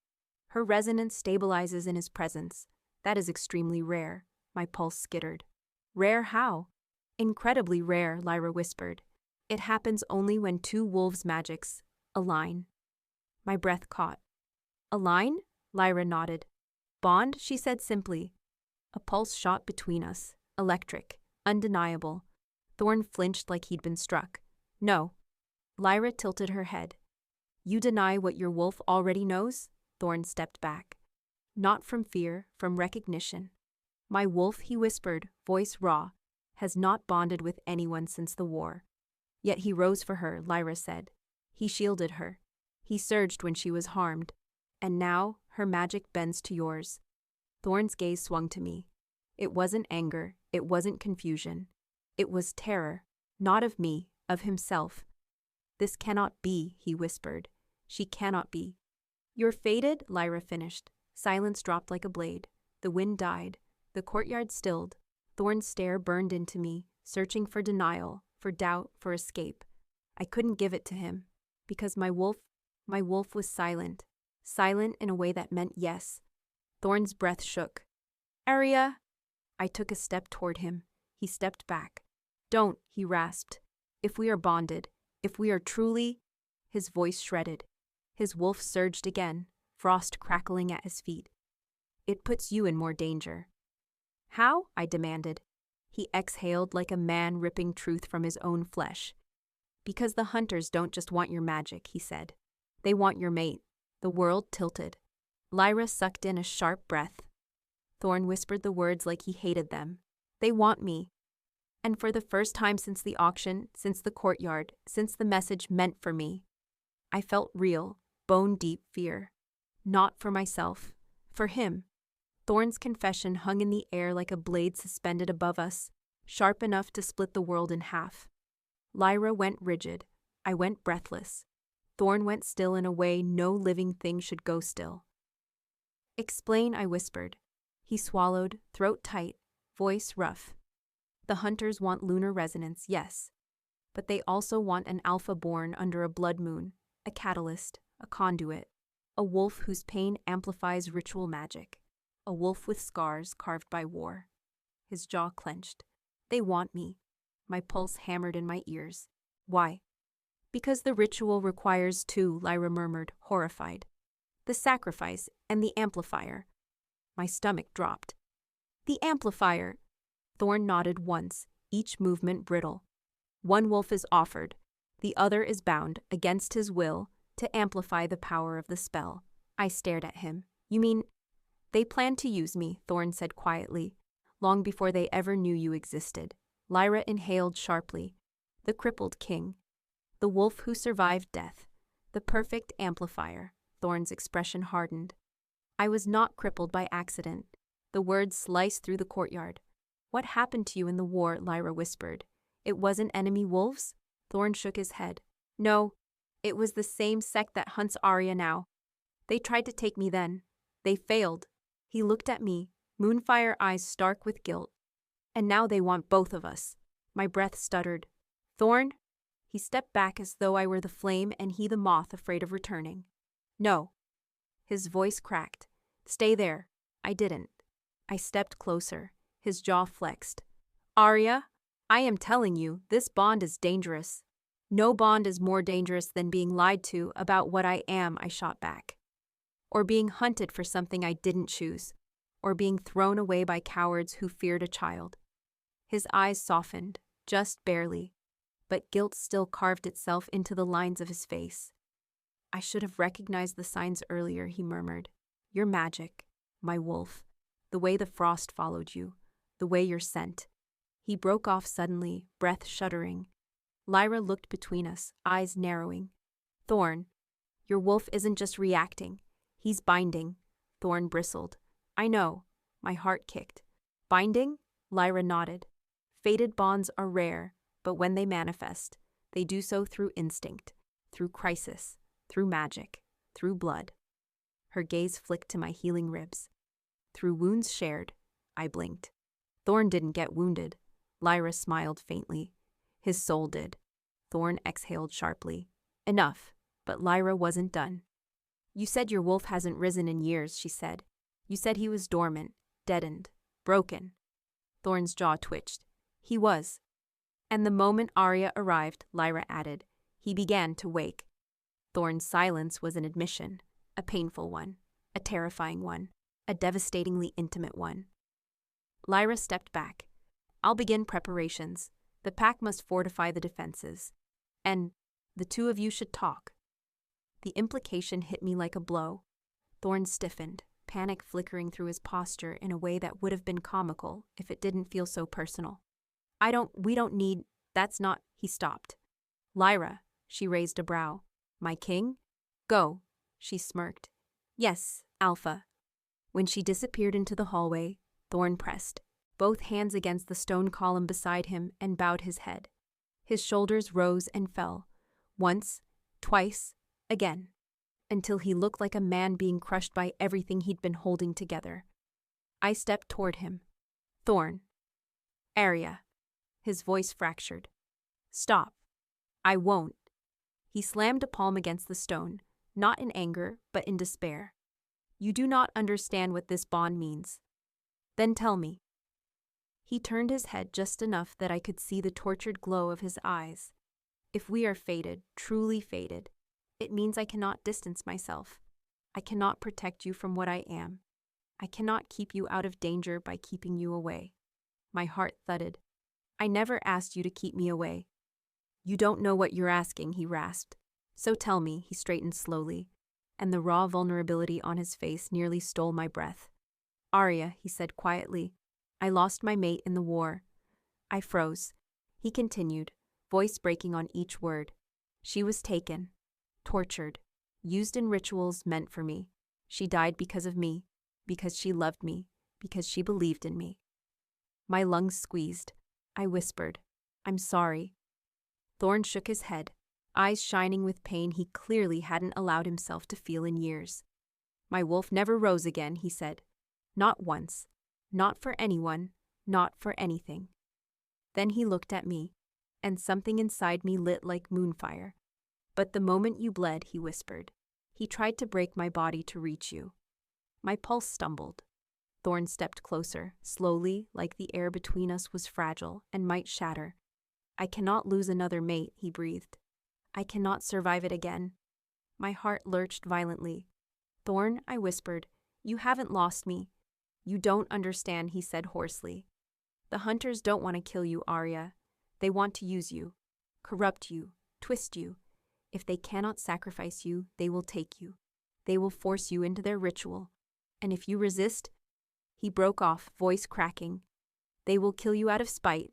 "Her resonance stabilizes in his presence. That is extremely rare." My pulse skittered. "Rare how?" "Incredibly rare," Lyra whispered. "It happens only when two wolves' magics align." My breath caught. "Align?" Lyra nodded. "Bond?" she said simply. A pulse shot between us, electric, undeniable. Thorn flinched like he'd been struck. "No." Lyra tilted her head. "You deny what your wolf already knows?" Thorn stepped back. Not from fear, from recognition. "My wolf," he whispered, voice raw, "has not bonded with anyone since the war." "Yet he rose for her," Lyra said. "He shielded her. He surged when she was harmed. And now, her magic bends to yours." Thorn's gaze swung to me. It wasn't anger, it wasn't confusion. It was terror. Not of me, of himself. This cannot be, he whispered. She cannot be. You're fated, Lyra finished. Silence dropped like a blade. The wind died. The courtyard stilled. Thorn's stare burned into me, searching for denial, for doubt, for escape. I couldn't give it to him, because my wolf was silent. Silent in a way that meant yes. Thorn's breath shook. Aria! I took a step toward him. He stepped back. Don't, he rasped. If we are bonded, if we are truly... His voice shredded. His wolf surged again, frost crackling at his feet. It puts you in more danger. How? I demanded. He exhaled like a man ripping truth from his own flesh. Because the hunters don't just want your magic, he said. They want your mate. The world tilted. Lyra sucked in a sharp breath. Thorn whispered the words like he hated them. They want me. And for the first time since the auction, since the courtyard, since the message meant for me, I felt real, bone-deep fear. Not for myself. For him. Thorn's confession hung in the air like a blade suspended above us, sharp enough to split the world in half. Lyra went rigid. I went breathless. Thorn went still in a way no living thing should go still. Explain, I whispered. He swallowed, throat tight, voice rough. The hunters want lunar resonance, yes. But they also want an alpha born under a blood moon, a catalyst, a conduit, a wolf whose pain amplifies ritual magic, a wolf with scars carved by war. His jaw clenched. They want me. My pulse hammered in my ears. Why? Because the ritual requires two, Lyra murmured, horrified. The sacrifice and the amplifier. My stomach dropped. The amplifier. Thorn nodded once, each movement brittle. One wolf is offered. The other is bound, against his will, to amplify the power of the spell. I stared at him. You mean... They plan to use me, Thorn said quietly, long before they ever knew you existed. Lyra inhaled sharply. The crippled king. The wolf who survived death. The perfect amplifier. Thorn's expression hardened. I was not crippled by accident. The words sliced through the courtyard. What happened to you in the war? Lyra whispered. It wasn't enemy wolves? Thorn shook his head. No, it was the same sect that hunts Aria now. They tried to take me then. They failed. He looked at me, moonfire eyes stark with guilt. And now they want both of us. My breath stuttered. Thorn? He stepped back as though I were the flame and he the moth afraid of returning. No. His voice cracked. Stay there. I didn't. I stepped closer. His jaw flexed. Aria, I am telling you, this bond is dangerous. No bond is more dangerous than being lied to about what I am, I shot back. Or being hunted for something I didn't choose. Or being thrown away by cowards who feared a child. His eyes softened, just barely, but guilt still carved itself into the lines of his face. I should have recognized the signs earlier, he murmured. Your magic, my wolf, the way the frost followed you, the way you're sent. He broke off suddenly, breath shuddering. Lyra looked between us, eyes narrowing. Thorn, your wolf isn't just reacting. He's binding. Thorn bristled. I know. My heart kicked. Binding? Lyra nodded. Fated bonds are rare, but when they manifest, they do so through instinct, through crisis, through magic, through blood. Her gaze flicked to my healing ribs. Through wounds shared, I blinked. Thorn didn't get wounded. Lyra smiled faintly. His soul did. Thorn exhaled sharply. Enough, but Lyra wasn't done. You said your wolf hasn't risen in years, she said. You said he was dormant, deadened, broken. Thorn's jaw twitched. He was. And the moment Aria arrived, Lyra added, he began to wake. Thorn's silence was an admission, a painful one, a terrifying one, a devastatingly intimate one. Lyra stepped back. I'll begin preparations. The pack must fortify the defenses. And the two of you should talk. The implication hit me like a blow. Thorn stiffened, panic flickering through his posture in a way that would have been comical if it didn't feel so personal. We don't need, that's not, he stopped. Lyra, she raised a brow. My king? Go, she smirked. Yes, Alpha. When she disappeared into the hallway, Thorn pressed, both hands against the stone column beside him and bowed his head. His shoulders rose and fell. Once, twice, again. Until he looked like a man being crushed by everything he'd been holding together. I stepped toward him. Thorn. Aria. His voice fractured. Stop. I won't. He slammed a palm against the stone, not in anger, but in despair. You do not understand what this bond means. Then tell me. He turned his head just enough that I could see the tortured glow of his eyes. If we are fated, truly fated, it means I cannot distance myself. I cannot protect you from what I am. I cannot keep you out of danger by keeping you away. My heart thudded. I never asked you to keep me away. You don't know what you're asking, he rasped. So tell me, he straightened slowly, and the raw vulnerability on his face nearly stole my breath. Aria, he said quietly, I lost my mate in the war. I froze. He continued, voice breaking on each word. She was taken, tortured, used in rituals meant for me. She died because of me, because she loved me, because she believed in me. My lungs squeezed. I whispered, I'm sorry. Thorn shook his head, eyes shining with pain he clearly hadn't allowed himself to feel in years. My wolf never rose again, he said. Not once. Not for anyone. Not for anything. Then he looked at me, and something inside me lit like moonfire. But the moment you bled, he whispered. He tried to break my body to reach you. My pulse stumbled. Thorn stepped closer, slowly, like the air between us was fragile and might shatter. I cannot lose another mate, he breathed. I cannot survive it again. My heart lurched violently. Thorn, I whispered, you haven't lost me. You don't understand, he said hoarsely. The hunters don't want to kill you, Aria. They want to use you, corrupt you, twist you. If they cannot sacrifice you, they will take you. They will force you into their ritual. And if you resist, he broke off, voice cracking. They will kill you out of spite.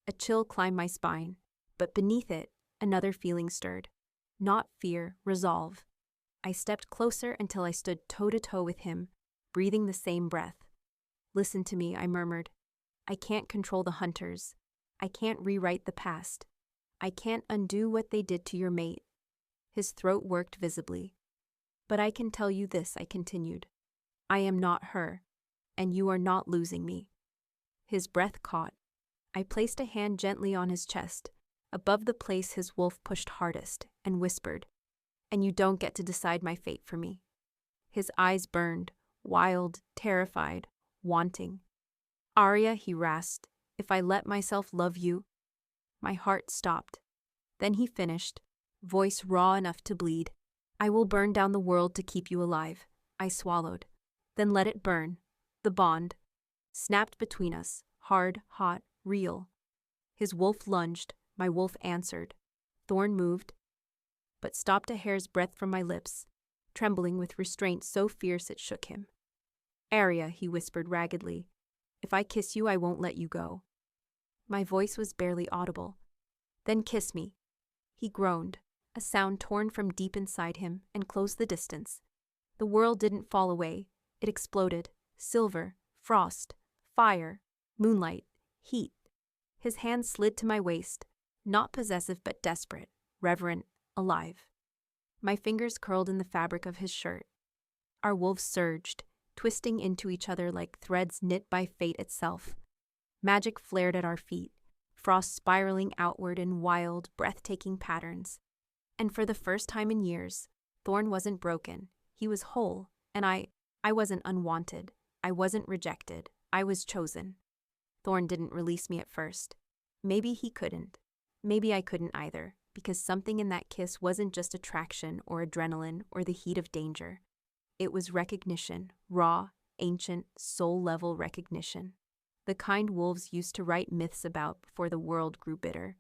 A chill climbed my spine, but beneath it, another feeling stirred. Not fear, resolve. I stepped closer until I stood toe-to-toe with him, breathing the same breath. Listen to me, I murmured. I can't control the hunters. I can't rewrite the past. I can't undo what they did to your mate. His throat worked visibly. But I can tell you this, I continued. I am not her, and you are not losing me. His breath caught. I placed a hand gently on his chest, above the place his wolf pushed hardest, and whispered, and you don't get to decide my fate for me. His eyes burned, wild, terrified, wanting. Aria, he rasped, if I let myself love you. My heart stopped. Then he finished, voice raw enough to bleed. I will burn down the world to keep you alive. I swallowed. Then let it burn. The bond snapped between us, hard, hot, real. His wolf lunged, my wolf answered. Thorn moved, but stopped a hair's breadth from my lips, trembling with restraint so fierce it shook him. Aria, he whispered raggedly, if I kiss you, I won't let you go. My voice was barely audible. Then kiss me. He groaned, a sound torn from deep inside him, and closed the distance. The world didn't fall away. It exploded. Silver, frost, fire, moonlight, heat. His hand slid to my waist, not possessive but desperate, reverent, alive. My fingers curled in the fabric of his shirt. Our wolves surged, twisting into each other like threads knit by fate itself. Magic flared at our feet, frost spiraling outward in wild, breathtaking patterns. And for the first time in years, Thorn wasn't broken. He was whole, and I wasn't unwanted. I wasn't rejected. I was chosen. Thorn didn't release me at first. Maybe he couldn't. Maybe I couldn't either, because something in that kiss wasn't just attraction or adrenaline or the heat of danger. It was recognition, raw, ancient, soul-level recognition. The kind wolves used to write myths about before the world grew bitter.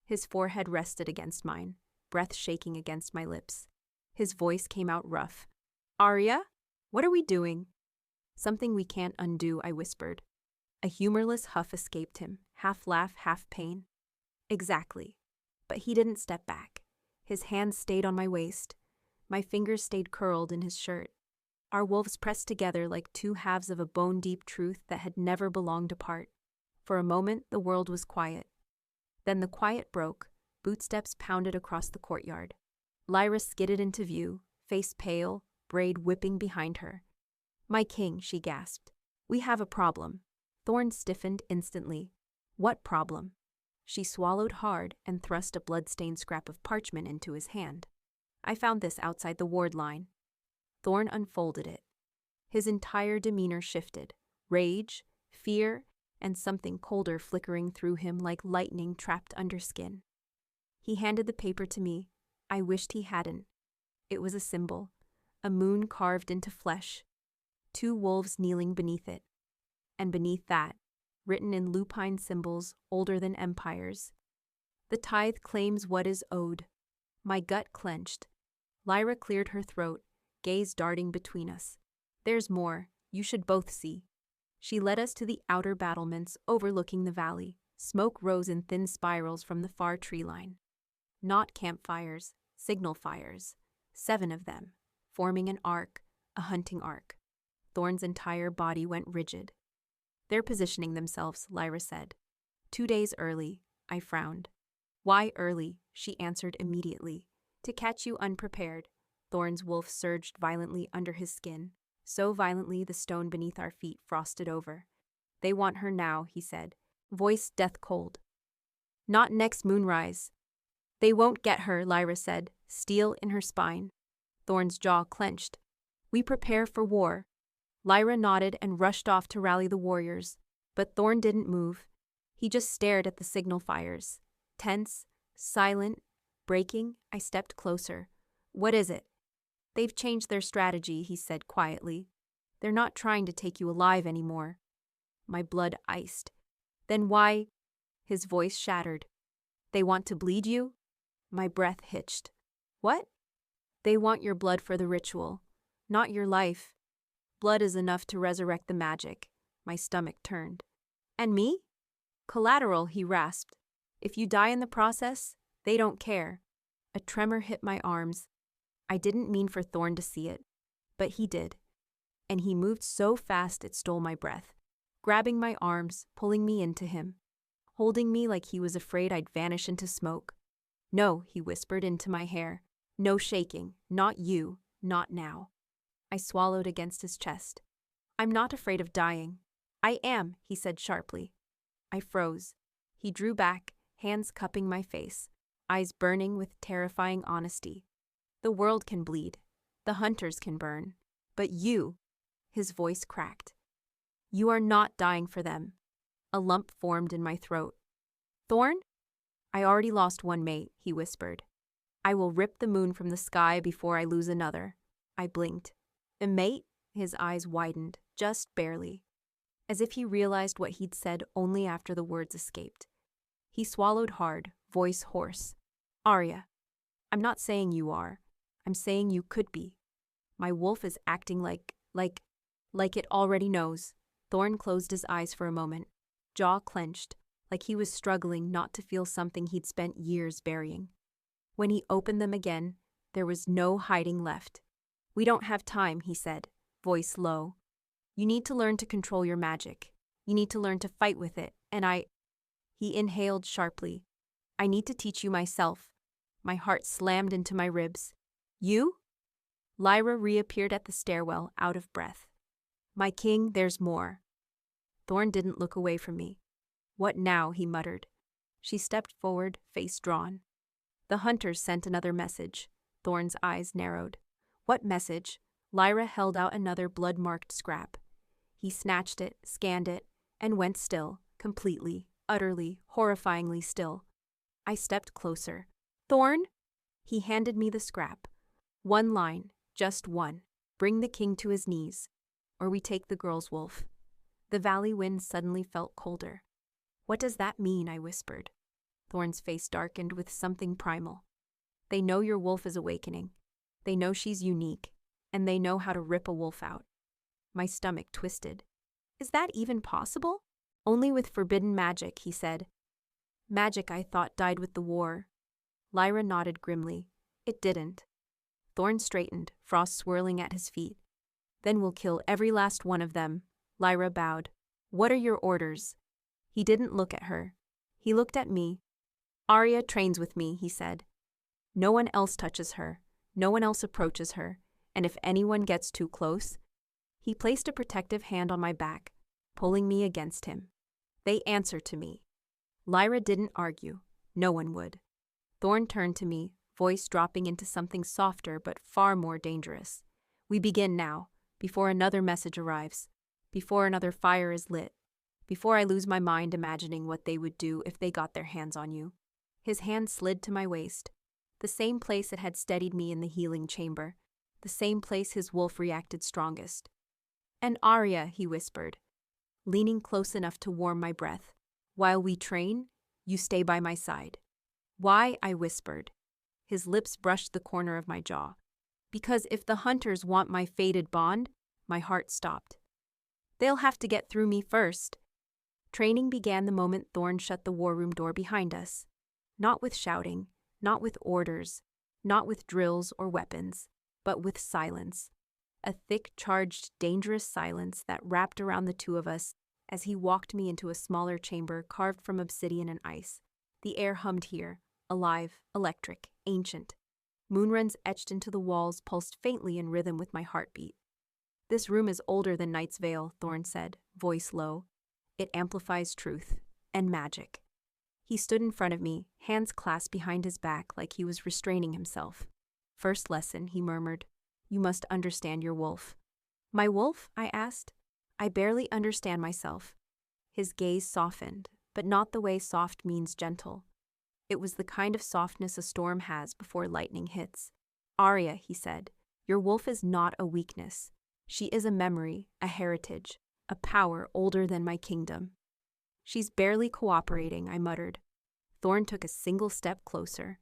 His forehead rested against mine, breath shaking against my lips. His voice came out rough. Aria? What are we doing? Something we can't undo, I whispered. A humorless huff escaped him, half laugh, half pain. Exactly. But he didn't step back. His hands stayed on my waist. My fingers stayed curled in his shirt. Our wolves pressed together like two halves of a bone-deep truth that had never belonged apart. For a moment, the world was quiet. Then the quiet broke, bootsteps pounded across the courtyard. Lyra skidded into view, face pale, braid whipping behind her. "My king," she gasped. "We have a problem." Thorn stiffened instantly. "What problem?" She swallowed hard and thrust a blood-stained scrap of parchment into his hand. "I found this outside the ward line." Thorn unfolded it. His entire demeanor shifted. Rage, fear, and something colder flickering through him like lightning trapped under skin. He handed the paper to me. I wished he hadn't. It was a symbol, a moon carved into flesh, 2 wolves kneeling beneath it. And beneath that, written in lupine symbols older than empires, "The tithe claims what is owed." My gut clenched. Lyra cleared her throat, gaze darting between us. "There's more. You should both see." She led us to the outer battlements overlooking the valley. Smoke rose in thin spirals from the far tree line. Not campfires, signal fires. 7 of them, forming an arc, a hunting arc. Thorn's entire body went rigid. "They're positioning themselves," Lyra said. 2 days early," I frowned. "Why early?" she answered immediately. "To catch you unprepared." Thorn's wolf surged violently under his skin, so violently the stone beneath our feet frosted over. "They want her now," he said, voice death cold. "Not next moonrise." "They won't get her," Lyra said, steel in her spine. Thorn's jaw clenched. "We prepare for war." Lyra nodded and rushed off to rally the warriors, but Thorn didn't move. He just stared at the signal fires. Tense, silent, breaking. I stepped closer. "What is it?" "They've changed their strategy," he said quietly. "They're not trying to take you alive anymore." My blood iced. "Then why?" His voice shattered. "They want to bleed you?" My breath hitched. "What?" "They want your blood for the ritual, not your life. Blood is enough to resurrect the magic." My stomach turned. "And me?" "Collateral," he rasped. "If you die in the process, they don't care." A tremor hit my arms. I didn't mean for Thorn to see it, but he did. And he moved so fast it stole my breath, grabbing my arms, pulling me into him, holding me like he was afraid I'd vanish into smoke. "No," he whispered into my hair. "No shaking. Not you. Not now." I swallowed against his chest. "I'm not afraid of dying." "I am," he said sharply. I froze. He drew back, hands cupping my face, eyes burning with terrifying honesty. "The world can bleed. The hunters can burn. But you," his voice cracked, "you are not dying for them." A lump formed in my throat. "Thorn?" "I already lost one mate," he whispered. "I will rip the moon from the sky before I lose another." I blinked. "A mate?" His eyes widened, just barely, as if he realized what he'd said only after the words escaped. He swallowed hard, voice hoarse. "Aria, I'm not saying you are. I'm saying you could be. My wolf is acting like it already knows." Thorn closed his eyes for a moment, jaw clenched, like he was struggling not to feel something he'd spent years burying. When he opened them again, there was no hiding left. "We don't have time," he said, voice low. "You need to learn to control your magic. You need to learn to fight with it, and He inhaled sharply. "I need to teach you myself." My heart slammed into my ribs. "You?" Lyra reappeared at the stairwell, out of breath. "My king, there's more." Thorn didn't look away from me. "What now?" he muttered. She stepped forward, face drawn. "The hunters sent another message." Thorn's eyes narrowed. "What message?" Lyra held out another blood-marked scrap. He snatched it, scanned it, and went still, completely, utterly, horrifyingly still. I stepped closer. "Thorn?" He handed me the scrap. "One line, just one. Bring the king to his knees, or we take the girl's wolf." The valley wind suddenly felt colder. "What does that mean?" I whispered. Thorn's face darkened with something primal. "They know your wolf is awakening. They know she's unique, and they know how to rip a wolf out." My stomach twisted. "Is that even possible?" "Only with forbidden magic," he said. "Magic I thought died with the war." Lyra nodded grimly. "It didn't." Thorn straightened, frost swirling at his feet. "Then we'll kill every last one of them." Lyra bowed. "What are your orders?" He didn't look at her. He looked at me. Aria trains with me, he said. No one else touches her, no one else approaches her, and if anyone gets too close, he placed a protective hand on my back, pulling me against him. They answer to me. Lyra didn't argue. No one would. Thorn turned to me, voice dropping into something softer but far more dangerous. We begin now, before another message arrives, before another fire is lit, before I lose my mind imagining what they would do if they got their hands on you. His hand slid to my waist, the same place it had steadied me in the healing chamber, the same place his wolf reacted strongest. And Aria, he whispered, leaning close enough to warm my breath. While we train, you stay by my side. Why? I whispered. His lips brushed the corner of my jaw. Because if the hunters want my fated bond, my heart stopped. They'll have to get through me first. Training began the moment Thorn shut the war room door behind us. Not with shouting, not with orders, not with drills or weapons, but with silence. A thick, charged, dangerous silence that wrapped around the two of us as he walked me into a smaller chamber carved from obsidian and ice. The air hummed here, alive, electric, ancient. Moonruns etched into the walls pulsed faintly in rhythm with my heartbeat. This room is older than Night's Veil, Thorn said, voice low. It amplifies truth and magic. He stood in front of me, hands clasped behind his back like he was restraining himself. First lesson, he murmured. You must understand your wolf. My wolf? I asked. I barely understand myself. His gaze softened, but not the way soft means gentle. It was the kind of softness a storm has before lightning hits. Aria, he said, your wolf is not a weakness. She is a memory, a heritage, a power older than my kingdom. She's barely cooperating, I muttered. Thorn took a single step closer.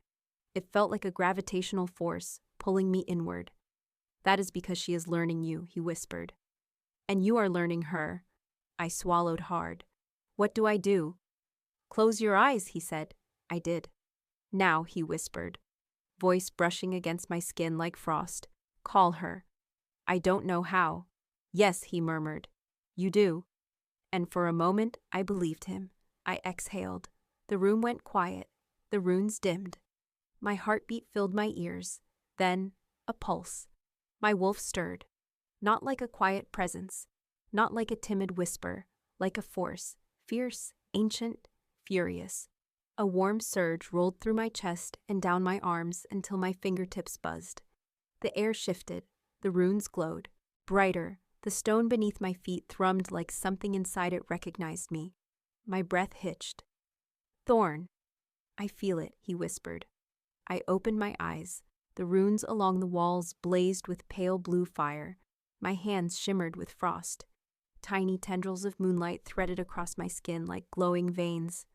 It felt like a gravitational force, pulling me inward. That is because she is learning you, he whispered. And you are learning her. I swallowed hard. What do I do? Close your eyes, he said. I did. Now, he whispered, voice brushing against my skin like frost. Call her. I don't know how. Yes, he murmured. You do. And for a moment, I believed him. I exhaled. The room went quiet. The runes dimmed. My heartbeat filled my ears. Then, a pulse. My wolf stirred. Not like a quiet presence. Not like a timid whisper. Like a force. Fierce, ancient, furious. A warm surge rolled through my chest and down my arms until my fingertips buzzed. The air shifted. The runes glowed. Brighter. The stone beneath my feet thrummed like something inside it recognized me. My breath hitched. Thorn. I feel it, he whispered. I opened my eyes. The runes along the walls blazed with pale blue fire. My hands shimmered with frost. Tiny tendrils of moonlight threaded across my skin like glowing veins.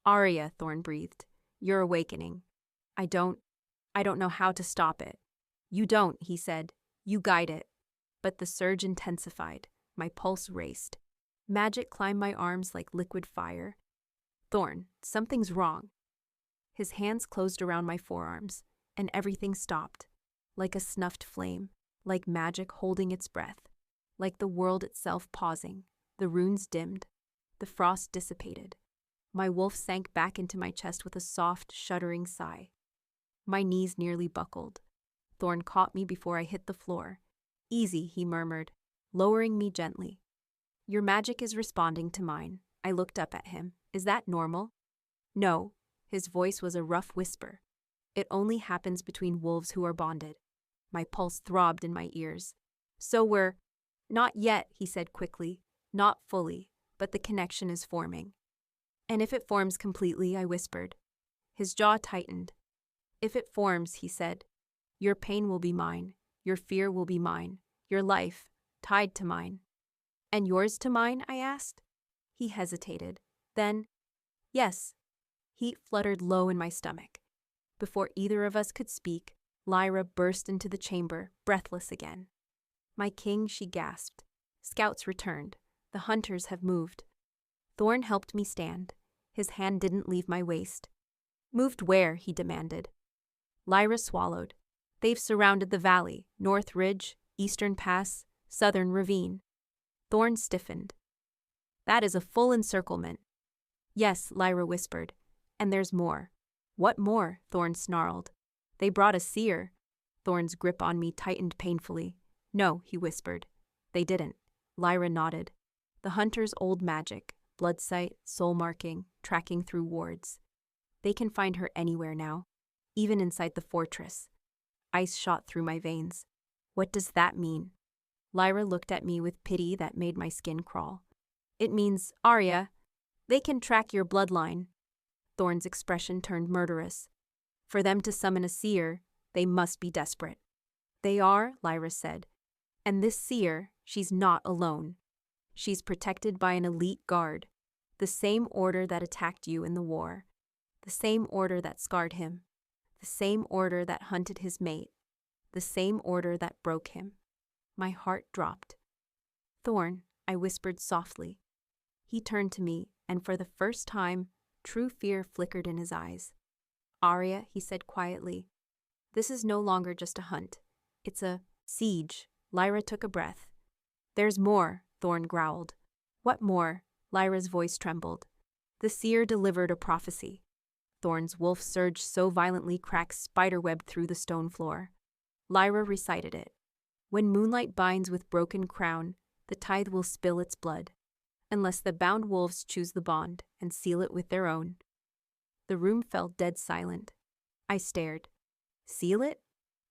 Aria, Thorn breathed. You're awakening. I don't know how to stop it. You don't, he said. You guide it. But the surge intensified. My pulse raced. Magic climbed my arms like liquid fire. Thorn, something's wrong. His hands closed around my forearms, and everything stopped. Like a snuffed flame, like magic holding its breath, like the world itself pausing. The runes dimmed. The frost dissipated. My wolf sank back into my chest with a soft, shuddering sigh. My knees nearly buckled. Thorn caught me before I hit the floor. Easy, he murmured, lowering me gently. Your magic is responding to mine. I looked up at him. Is that normal? No. His voice was a rough whisper. It only happens between wolves who are bonded. My pulse throbbed in my ears. So we're... Not yet, he said quickly. Not fully, but the connection is forming. And if it forms completely, I whispered. His jaw tightened. If it forms, he said, your pain will be mine. Your fear will be mine. Your life, tied to mine. And yours to mine, I asked. He hesitated. Then, yes. Heat fluttered low in my stomach. Before either of us could speak, Lyra burst into the chamber, breathless again. My king, she gasped. Scouts returned. The hunters have moved. Thorn helped me stand. His hand didn't leave my waist. Moved where? He demanded. Lyra swallowed. They've surrounded the valley, North Ridge, Eastern Pass, Southern Ravine. Thorn stiffened. That is a full encirclement. Yes, Lyra whispered. And there's more. What more? Thorn snarled. They brought a seer. Thorn's grip on me tightened painfully. No, he whispered. They didn't. Lyra nodded. The hunter's old magic, blood sight, soul marking, tracking through wards. They can find her anywhere now, even inside the fortress. Ice shot through my veins. What does that mean? Lyra looked at me with pity that made my skin crawl. It means, Aria, they can track your bloodline. Thorn's expression turned murderous. For them to summon a seer, they must be desperate. They are, Lyra said. And this seer, she's not alone. She's protected by an elite guard, the same order that attacked you in the war, the same order that scarred him, the same order that hunted his mate, the same order that broke him. My heart dropped. Thorn, I whispered softly. He turned to me, and for the first time, true fear flickered in his eyes. Aria, he said quietly, this is no longer just a hunt. It's a siege. Lyra took a breath. There's more, Thorn growled. What more? Lyra's voice trembled. The seer delivered a prophecy. Thorn's wolf surged so violently cracks spiderwebbed through the stone floor. Lyra recited it. When moonlight binds with broken crown, the tithe will spill its blood, unless the bound wolves choose the bond and seal it with their own. The room fell dead silent. I stared. Seal it?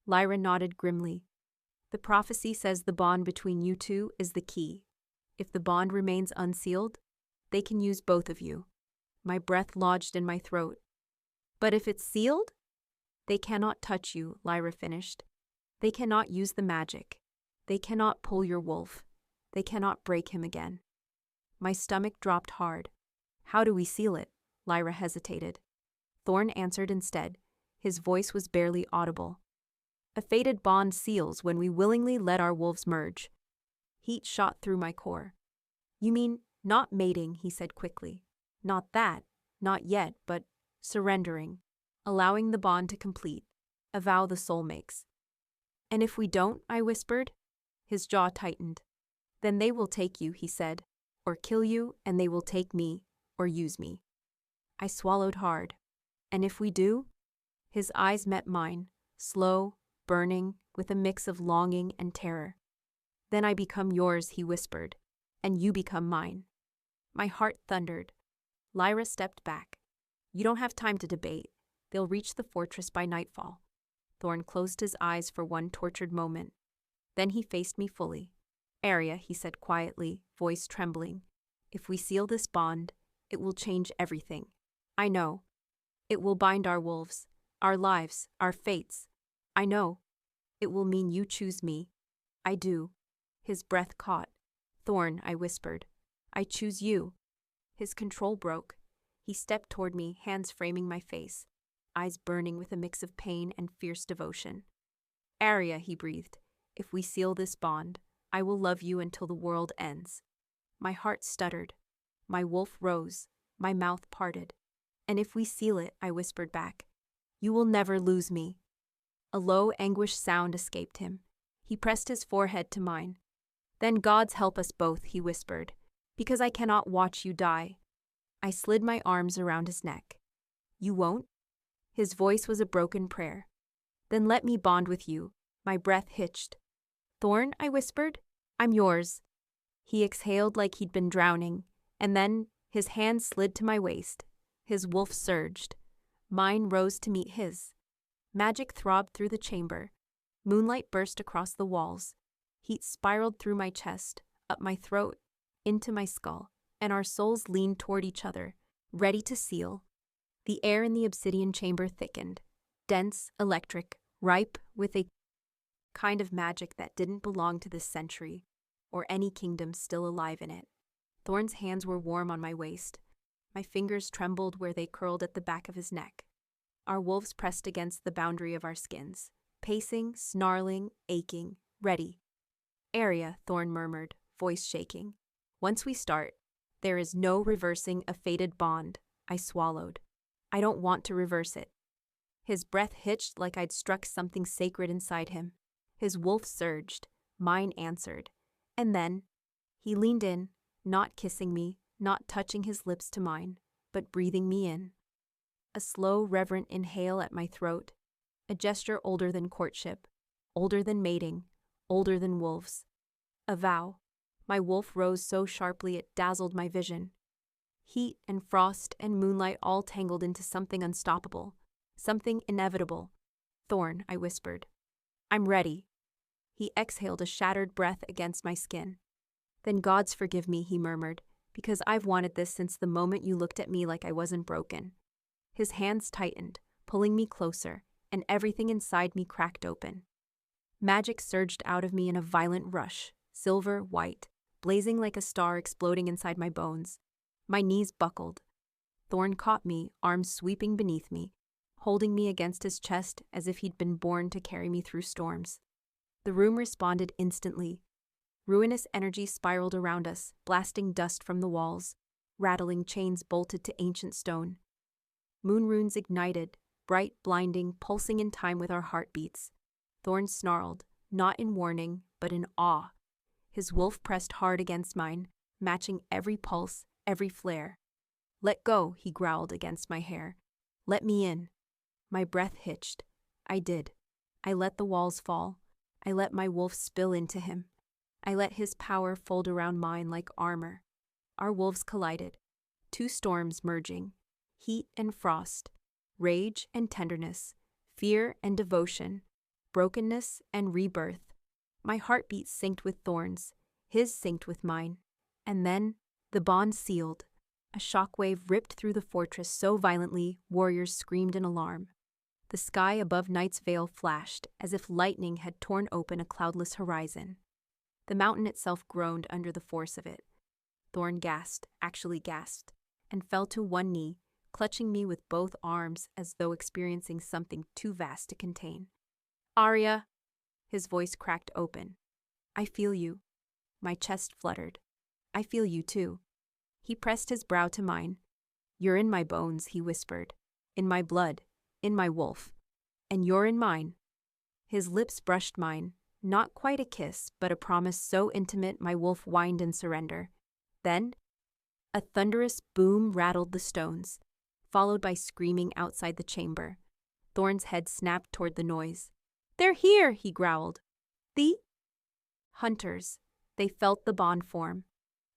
Lyra nodded grimly. The prophecy says the bond between you two is the key. If the bond remains unsealed, they can use both of you. My breath lodged in my throat. But if it's sealed? They cannot touch you, Lyra finished. They cannot use the magic. They cannot pull your wolf. They cannot break him again. My stomach dropped hard. How do we seal it? Lyra hesitated. Thorn answered instead. His voice was barely audible. A fated bond seals when we willingly let our wolves merge. Heat shot through my core. You mean not mating, he said quickly. Not that, not yet, but surrendering, allowing the bond to complete, a vow the soul makes. And if we don't, I whispered. His jaw tightened. Then they will take you, he said, or kill you, and they will take me, or use me. I swallowed hard. And if we do? His eyes met mine, slow, burning, with a mix of longing and terror. Then I become yours, he whispered, and you become mine. My heart thundered. Lyra stepped back. You don't have time to debate. They'll reach the fortress by nightfall. Thorn closed his eyes for one tortured moment. Then he faced me fully. Aria, he said quietly, voice trembling. If we seal this bond, it will change everything. I know. It will bind our wolves, our lives, our fates. I know. It will mean you choose me. I do. His breath caught. Thorn, I whispered. I choose you. His control broke. He stepped toward me, hands framing my face, eyes burning with a mix of pain and fierce devotion. Aria, he breathed, if we seal this bond, I will love you until the world ends. My heart stuttered. My wolf rose. My mouth parted. And if we seal it, I whispered back, you will never lose me. A low, anguished sound escaped him. He pressed his forehead to mine. Then Gods help us both, he whispered, because I cannot watch you die. I slid my arms around his neck. You won't? His voice was a broken prayer. Then let me bond with you. My breath hitched. Thorn, I whispered, I'm yours. He exhaled like he'd been drowning, and then his hand slid to my waist. His wolf surged. Mine rose to meet his. Magic throbbed through the chamber. Moonlight burst across the walls. Heat spiraled through my chest, up my throat, into my skull, and our souls leaned toward each other, ready to seal. The air in the obsidian chamber thickened, dense, electric, ripe with a kind of magic that didn't belong to this century, or any kingdom still alive in it. Thorn's hands were warm on my waist. My fingers trembled where they curled at the back of his neck. Our wolves pressed against the boundary of our skins, pacing, snarling, aching, ready. Aria, Thorn murmured, voice shaking. Once we start, there is no reversing a fated bond. I swallowed. I don't want to reverse it. His breath hitched like I'd struck something sacred inside him. His wolf surged. Mine answered. And then, he leaned in, not kissing me, not touching his lips to mine, but breathing me in. a slow, reverent inhale at my throat, a gesture older than courtship, older than mating, older than wolves. A vow. My wolf rose so sharply it dazzled my vision. Heat and frost and moonlight all tangled into something unstoppable, something inevitable. Thorn, I whispered. I'm ready. He exhaled a shattered breath against my skin. Then gods forgive me, he murmured, because I've wanted this since the moment you looked at me like I wasn't broken. His hands tightened, pulling me closer, and everything inside me cracked open. Magic surged out of me in a violent rush, silver, white, blazing like a star exploding inside my bones. My knees buckled. Thorn caught me, arms sweeping beneath me, holding me against his chest as if he'd been born to carry me through storms. The room responded instantly. Ruinous energy spiraled around us, blasting dust from the walls, rattling chains bolted to ancient stone. Moon runes ignited, bright, blinding, pulsing in time with our heartbeats. Thorn snarled, not in warning, but in awe. His wolf pressed hard against mine, matching every pulse, every flare. Let go, he growled against my hair. Let me in. My breath hitched. I did. I let the walls fall. I let my wolf spill into him. I let his power fold around mine like armor. Our wolves collided. Two storms merging. Heat and frost. Rage and tenderness. Fear and devotion. Brokenness and rebirth. My heartbeat synced with Thorn's. His synced with mine. And then, the bond sealed. A shockwave ripped through the fortress so violently, warriors screamed in alarm. The sky above Night's Veil flashed, as if lightning had torn open a cloudless horizon. The mountain itself groaned under the force of it. Thorn gasped, actually gasped, and fell to one knee, clutching me with both arms as though experiencing something too vast to contain. Aria! His voice cracked open. I feel you. My chest fluttered. I feel you too. He pressed his brow to mine. You're in my bones, he whispered. In my blood. In my wolf. And you're in mine. His lips brushed mine, not quite a kiss, but a promise so intimate my wolf whined in surrender. Then, a thunderous boom rattled the stones, followed by screaming outside the chamber. Thorn's head snapped toward the noise. They're here, he growled. The hunters. They felt the bond form.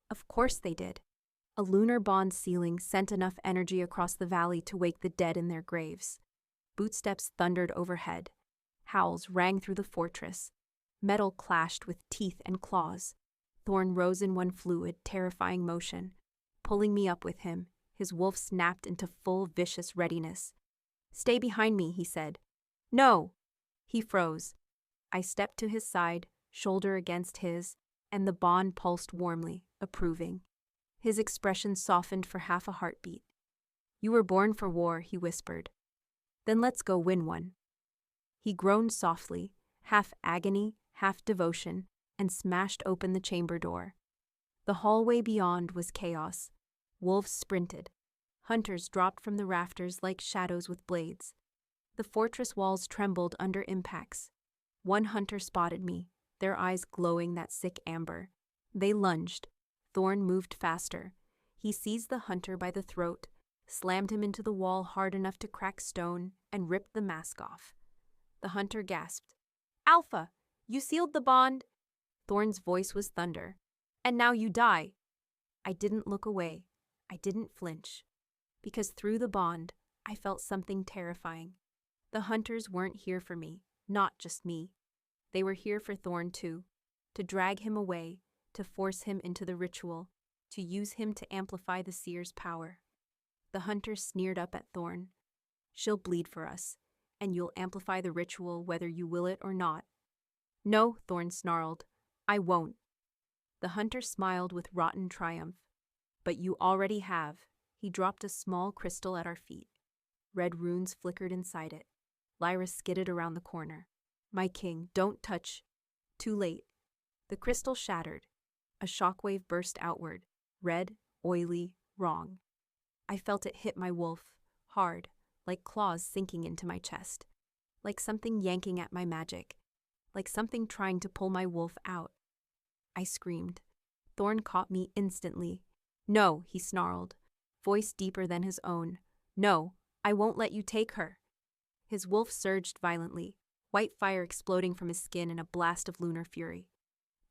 Of course they did. A lunar bond sealing sent enough energy across the valley to wake the dead in their graves. Bootsteps thundered overhead. Howls rang through the fortress. Metal clashed with teeth and claws. Thorn rose in one fluid, terrifying motion. Pulling me up with him, his wolf snapped into full, vicious readiness. Stay behind me, he said. No! He froze. I stepped to his side, shoulder against his, and the bond pulsed warmly, approving. His expression softened for half a heartbeat. You were born for war, he whispered. Then let's go win one. He groaned softly, half agony, half devotion, and smashed open the chamber door. The hallway beyond was chaos. Wolves sprinted. Hunters dropped from the rafters like shadows with blades. The fortress walls trembled under impacts. One hunter spotted me, their eyes glowing that sick amber. They lunged. Thorn moved faster. He seized the hunter by the throat, slammed him into the wall hard enough to crack stone, and ripped the mask off. The hunter gasped. Alpha, you sealed the bond. Thorn's voice was thunder. And now you die. I didn't look away. I didn't flinch. Because through the bond, I felt something terrifying. The hunters weren't here for me, not just me. They were here for Thorn too, to drag him away, to force him into the ritual, to use him to amplify the seer's power. The hunter sneered up at Thorn. She'll bleed for us, and you'll amplify the ritual whether you will it or not. No, Thorn snarled. I won't. The hunter smiled with rotten triumph. But you already have. He dropped a small crystal at our feet. Red runes flickered inside it. Lyra skidded around the corner. My king, don't touch. Too late. The crystal shattered. A shockwave burst outward. Red, oily, wrong. I felt it hit my wolf, hard, like claws sinking into my chest. Like something yanking at my magic. Like something trying to pull my wolf out. I screamed. Thorn caught me instantly. No, he snarled, voice deeper than his own. No, I won't let you take her. His wolf surged violently, white fire exploding from his skin in a blast of lunar fury.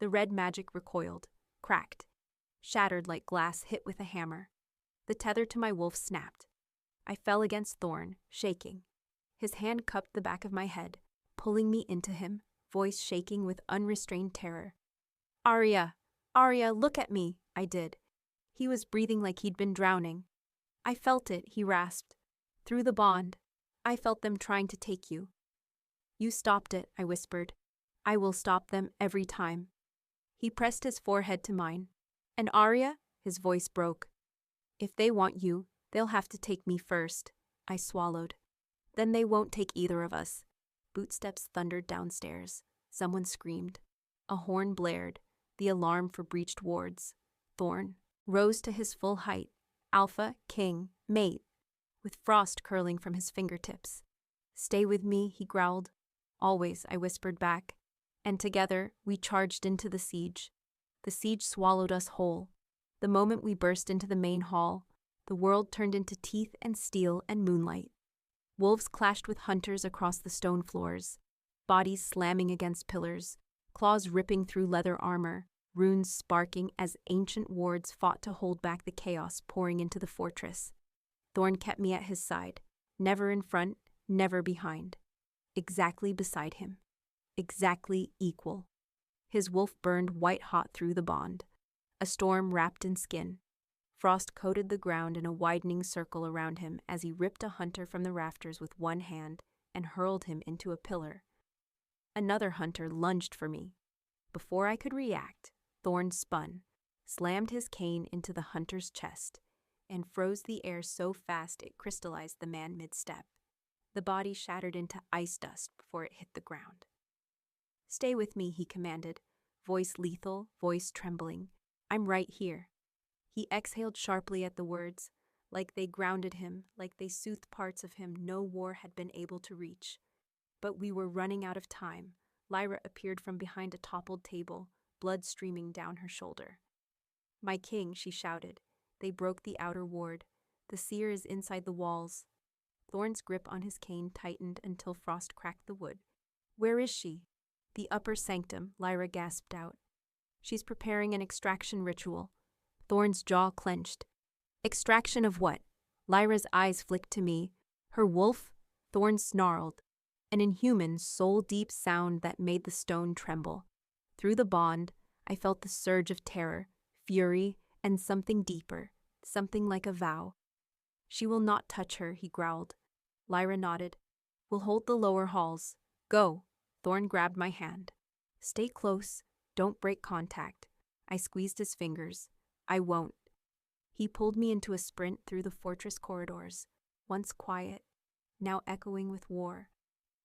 The red magic recoiled, cracked, shattered like glass hit with a hammer. The tether to my wolf snapped. I fell against Thorn, shaking. His hand cupped the back of my head, pulling me into him, voice shaking with unrestrained terror. Aria! Aria, look at me! I did. He was breathing like he'd been drowning. I felt it, he rasped. Through the bond, I felt them trying to take you. You stopped it, I whispered. I will stop them every time. He pressed his forehead to mine. And Aria? His voice broke. If they want you, they'll have to take me first. I swallowed. Then they won't take either of us. Bootsteps thundered downstairs. Someone screamed. A horn blared, the alarm for breached wards. Thorn rose to his full height, alpha, king, mate, with frost curling from his fingertips. Stay with me, he growled. Always, I whispered back. And together, we charged into the siege. The siege swallowed us whole. The moment we burst into the main hall, the world turned into teeth and steel and moonlight. Wolves clashed with hunters across the stone floors, bodies slamming against pillars, claws ripping through leather armor, runes sparking as ancient wards fought to hold back the chaos pouring into the fortress. Thorn kept me at his side, never in front, never behind. Exactly beside him. Exactly equal. His wolf burned white-hot through the bond. A storm wrapped in skin. Frost coated the ground in a widening circle around him as he ripped a hunter from the rafters with one hand and hurled him into a pillar. Another hunter lunged for me. Before I could react, Thorn spun, slammed his cane into the hunter's chest, and froze the air so fast it crystallized the man mid-step. The body shattered into ice dust before it hit the ground. Stay with me, he commanded, voice lethal, voice trembling. I'm right here. He exhaled sharply at the words, like they grounded him, like they soothed parts of him no war had been able to reach. But we were running out of time. Lyra appeared from behind a toppled table, blood streaming down her shoulder. My king, she shouted. They broke the outer ward. The seer is inside the walls. Thorn's grip on his cane tightened until Frost cracked the wood. Where is she? The upper sanctum, Lyra gasped out. She's preparing an extraction ritual. Thorn's jaw clenched. Extraction of what? Lyra's eyes flicked to me. Her wolf? Thorn snarled. An inhuman, soul-deep sound that made the stone tremble. Through the bond, I felt the surge of terror, fury, and something deeper, something like a vow. She will not touch her, he growled. Lyra nodded. We'll hold the lower halls. Go. Thorn grabbed my hand. Stay close. Don't break contact. I squeezed his fingers. I won't. He pulled me into a sprint through the fortress corridors, once quiet, now echoing with war.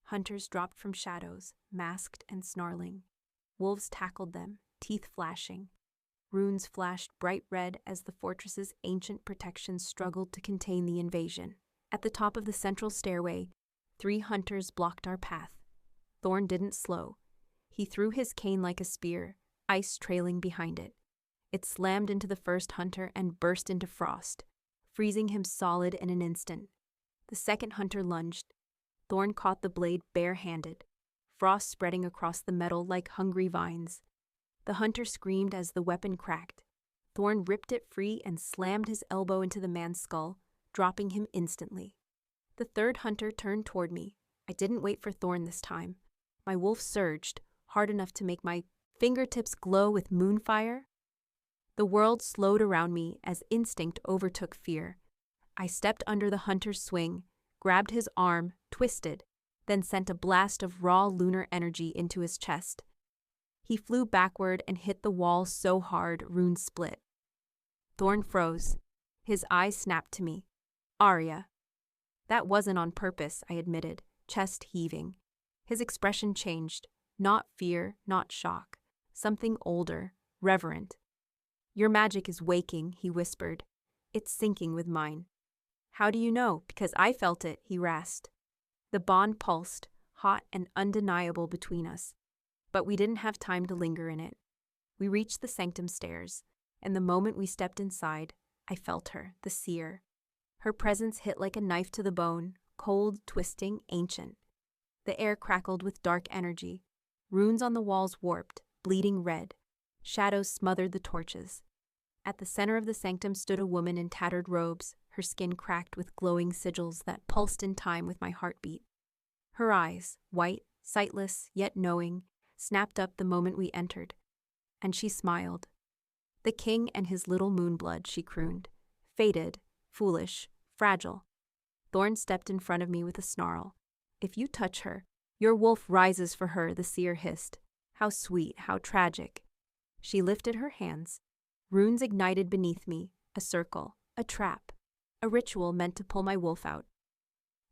Hunters dropped from shadows, masked and snarling. Wolves tackled them, teeth flashing. Runes flashed bright red as the fortress's ancient protections struggled to contain the invasion. At the top of the central stairway, 3 hunters blocked our path. Thorn didn't slow. He threw his cane like a spear, ice trailing behind it. It slammed into the first hunter and burst into Frost, freezing him solid in an instant. The second hunter lunged. Thorn caught the blade bare-handed, frost spreading across the metal like hungry vines. The hunter screamed as the weapon cracked. Thorn ripped it free and slammed his elbow into the man's skull, dropping him instantly. The third hunter turned toward me. I didn't wait for Thorn this time. My wolf surged, hard enough to make my fingertips glow with moonfire. The world slowed around me as instinct overtook fear. I stepped under the hunter's swing, grabbed his arm, twisted, then sent a blast of raw lunar energy into his chest. He flew backward and hit the wall so hard, runes split. Thorn froze. His eyes snapped to me. Aria. That wasn't on purpose, I admitted, chest heaving. His expression changed. Not fear, not shock. Something older, reverent. Your magic is waking, he whispered. It's syncing with mine. How do you know? Because I felt it, he rasped. The bond pulsed, hot and undeniable between us. But we didn't have time to linger in it. We reached the sanctum stairs, and the moment we stepped inside, I felt her, the seer. Her presence hit like a knife to the bone, cold, twisting, ancient. The air crackled with dark energy. Runes on the walls warped, bleeding red. Shadows smothered the torches. At the center of the sanctum stood a woman in tattered robes, her skin cracked with glowing sigils that pulsed in time with my heartbeat. Her eyes, white, sightless, yet knowing, snapped up the moment we entered. And she smiled. The king and his little moonblood, she crooned. Faded, foolish, fragile. Thorn stepped in front of me with a snarl. If you touch her, your wolf rises for her, the seer hissed. How sweet, how tragic. She lifted her hands. Runes ignited beneath me, a circle, a trap, a ritual meant to pull my wolf out.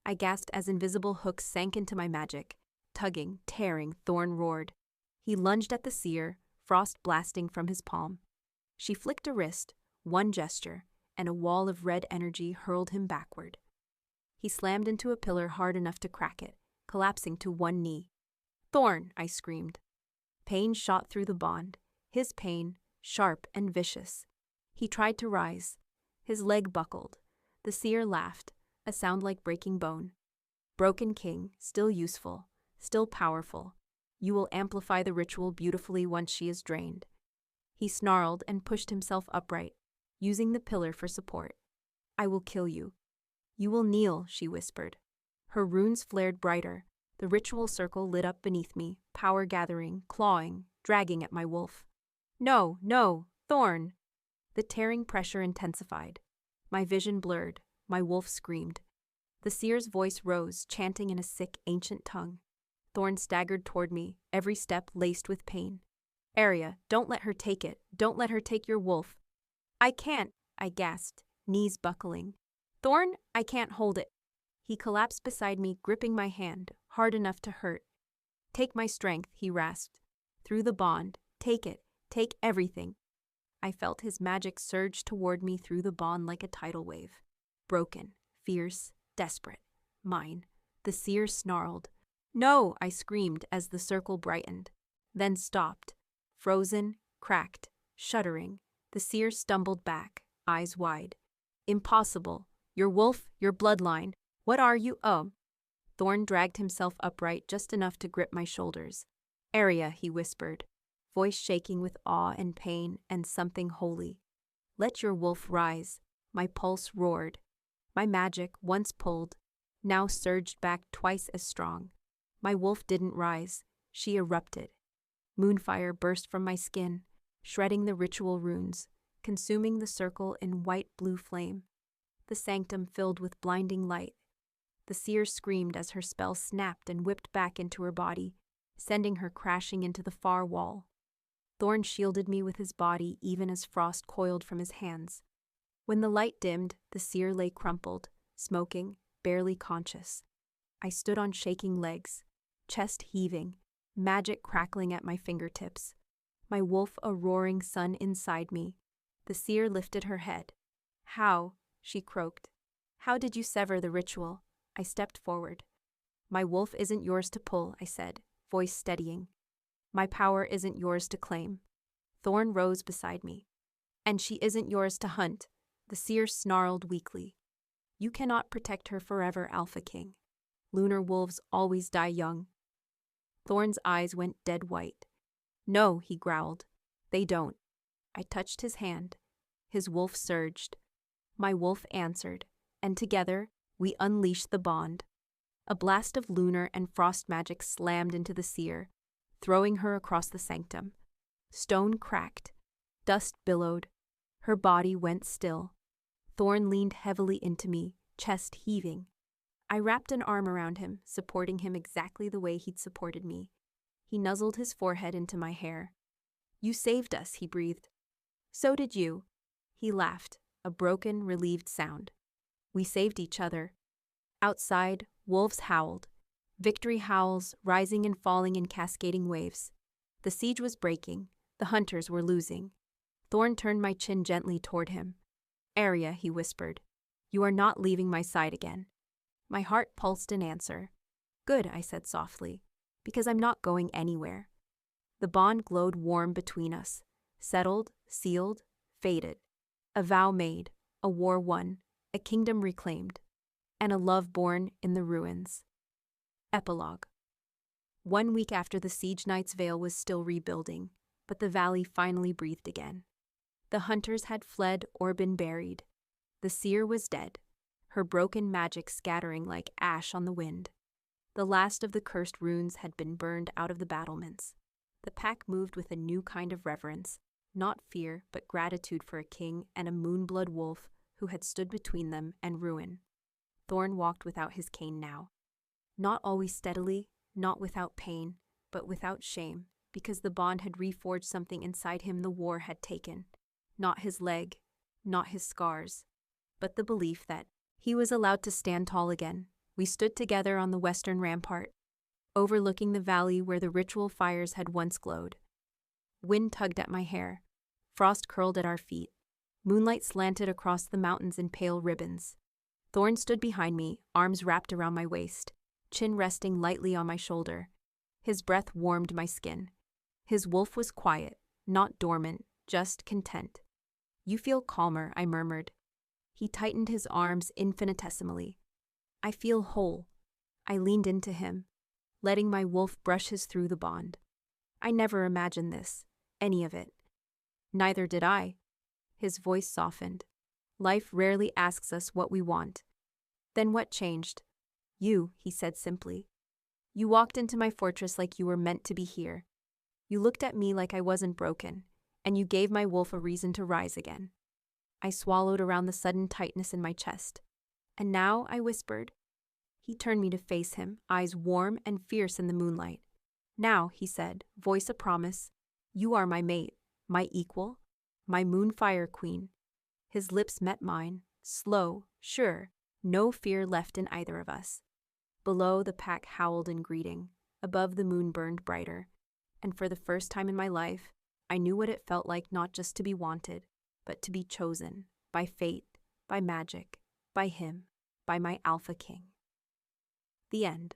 I gasped as invisible hooks sank into my magic. Tugging, tearing, Thorn roared. He lunged at the seer, frost blasting from his palm. She flicked a wrist, one gesture, and a wall of red energy hurled him backward. He slammed into a pillar hard enough to crack it, collapsing to one knee. Thorn, I screamed. Pain shot through the bond. His pain, sharp and vicious. He tried to rise. His leg buckled. The seer laughed, a sound like breaking bone. Broken king, still useful, still powerful. You will amplify the ritual beautifully once she is drained. He snarled and pushed himself upright, using the pillar for support. I will kill you. You will kneel, she whispered. Her runes flared brighter. The ritual circle lit up beneath me, power gathering, clawing, dragging at my wolf. No, no, Thorn! The tearing pressure intensified. My vision blurred. My wolf screamed. The seer's voice rose, chanting in a sick, ancient tongue. Thorn staggered toward me, every step laced with pain. Aria, don't let her take it. Don't let her take your wolf. I can't, I gasped, knees buckling. Thorn, I can't hold it. He collapsed beside me, gripping my hand, hard enough to hurt. Take my strength, he rasped. Through the bond, take it, take everything. I felt his magic surge toward me through the bond like a tidal wave. Broken, fierce, desperate. Mine. The seer snarled. No, I screamed as the circle brightened. Then stopped. Frozen, cracked, shuddering. The seer stumbled back, eyes wide. Impossible. Your wolf, your bloodline. What are you? Oh. Thorn dragged himself upright just enough to grip my shoulders. Aria, he whispered, voice shaking with awe and pain and something holy. Let your wolf rise. My pulse roared. My magic, once pulled, now surged back twice as strong. My wolf didn't rise. She erupted. Moonfire burst from my skin, shredding the ritual runes, consuming the circle in white-blue flame. The sanctum filled with blinding light. The seer screamed as her spell snapped and whipped back into her body, sending her crashing into the far wall. Thorn shielded me with his body even as frost coiled from his hands. When the light dimmed, the seer lay crumpled, smoking, barely conscious. I stood on shaking legs, chest heaving, magic crackling at my fingertips. My wolf a roaring sun inside me. The seer lifted her head. How? She croaked. How did you sever the ritual? I stepped forward. My wolf isn't yours to pull, I said, voice steadying. My power isn't yours to claim. Thorn rose beside me. And she isn't yours to hunt, the seer snarled weakly. You cannot protect her forever, Alpha King. Lunar wolves always die young. Thorn's eyes went dead white. No, he growled. They don't. I touched his hand. His wolf surged. My wolf answered, and together we unleashed the bond. A blast of lunar and frost magic slammed into the seer, throwing her across the sanctum. Stone cracked. Dust billowed. Her body went still. Thorn leaned heavily into me, chest heaving. I wrapped an arm around him, supporting him exactly the way he'd supported me. He nuzzled his forehead into my hair. You saved us, he breathed. So did you. He laughed, a broken, relieved sound. We saved each other. Outside, wolves howled. Victory howls, rising and falling in cascading waves. The siege was breaking. The hunters were losing. Thorn turned my chin gently toward him. Aria, he whispered. You are not leaving my side again. My heart pulsed in answer. Good, I said softly, because I'm not going anywhere. The bond glowed warm between us, settled, sealed, faded. A vow made, a war won, a kingdom reclaimed, and a love born in the ruins. Epilogue. 1 week after the siege knight's veil was still rebuilding, but the valley finally breathed again. The hunters had fled or been buried. The seer was dead, her broken magic scattering like ash on the wind. The last of the cursed runes had been burned out of the battlements. The pack moved with a new kind of reverence, not fear but gratitude for a king and a moonblood wolf who had stood between them and ruin. Thorn walked without his cane now. Not always steadily, not without pain, but without shame, because the bond had reforged something inside him the war had taken. Not his leg, not his scars, but the belief that he was allowed to stand tall again. We stood together on the western rampart, overlooking the valley where the ritual fires had once glowed. Wind tugged at my hair. Frost curled at our feet. Moonlight slanted across the mountains in pale ribbons. Thorn stood behind me, arms wrapped around my waist, chin resting lightly on my shoulder. His breath warmed my skin. His wolf was quiet, not dormant, just content. "You feel calmer," I murmured. He tightened his arms infinitesimally. "I feel whole." I leaned into him, letting my wolf brush his through the bond. "I never imagined this, any of it." "Neither did I." His voice softened. "Life rarely asks us what we want." "Then what changed?" "You," he said simply. "You walked into my fortress like you were meant to be here. You looked at me like I wasn't broken, and you gave my wolf a reason to rise again." I swallowed around the sudden tightness in my chest. "And now," I whispered. He turned me to face him, eyes warm and fierce in the moonlight. "Now," he said, voice a promise, "you are my mate, my equal, my moonfire queen." His lips met mine, slow, sure, no fear left in either of us. Below, the pack howled in greeting. Above, the moon burned brighter. And for the first time in my life, I knew what it felt like not just to be wanted, but to be chosen, by fate, by magic, by him, by my Alpha King. The end.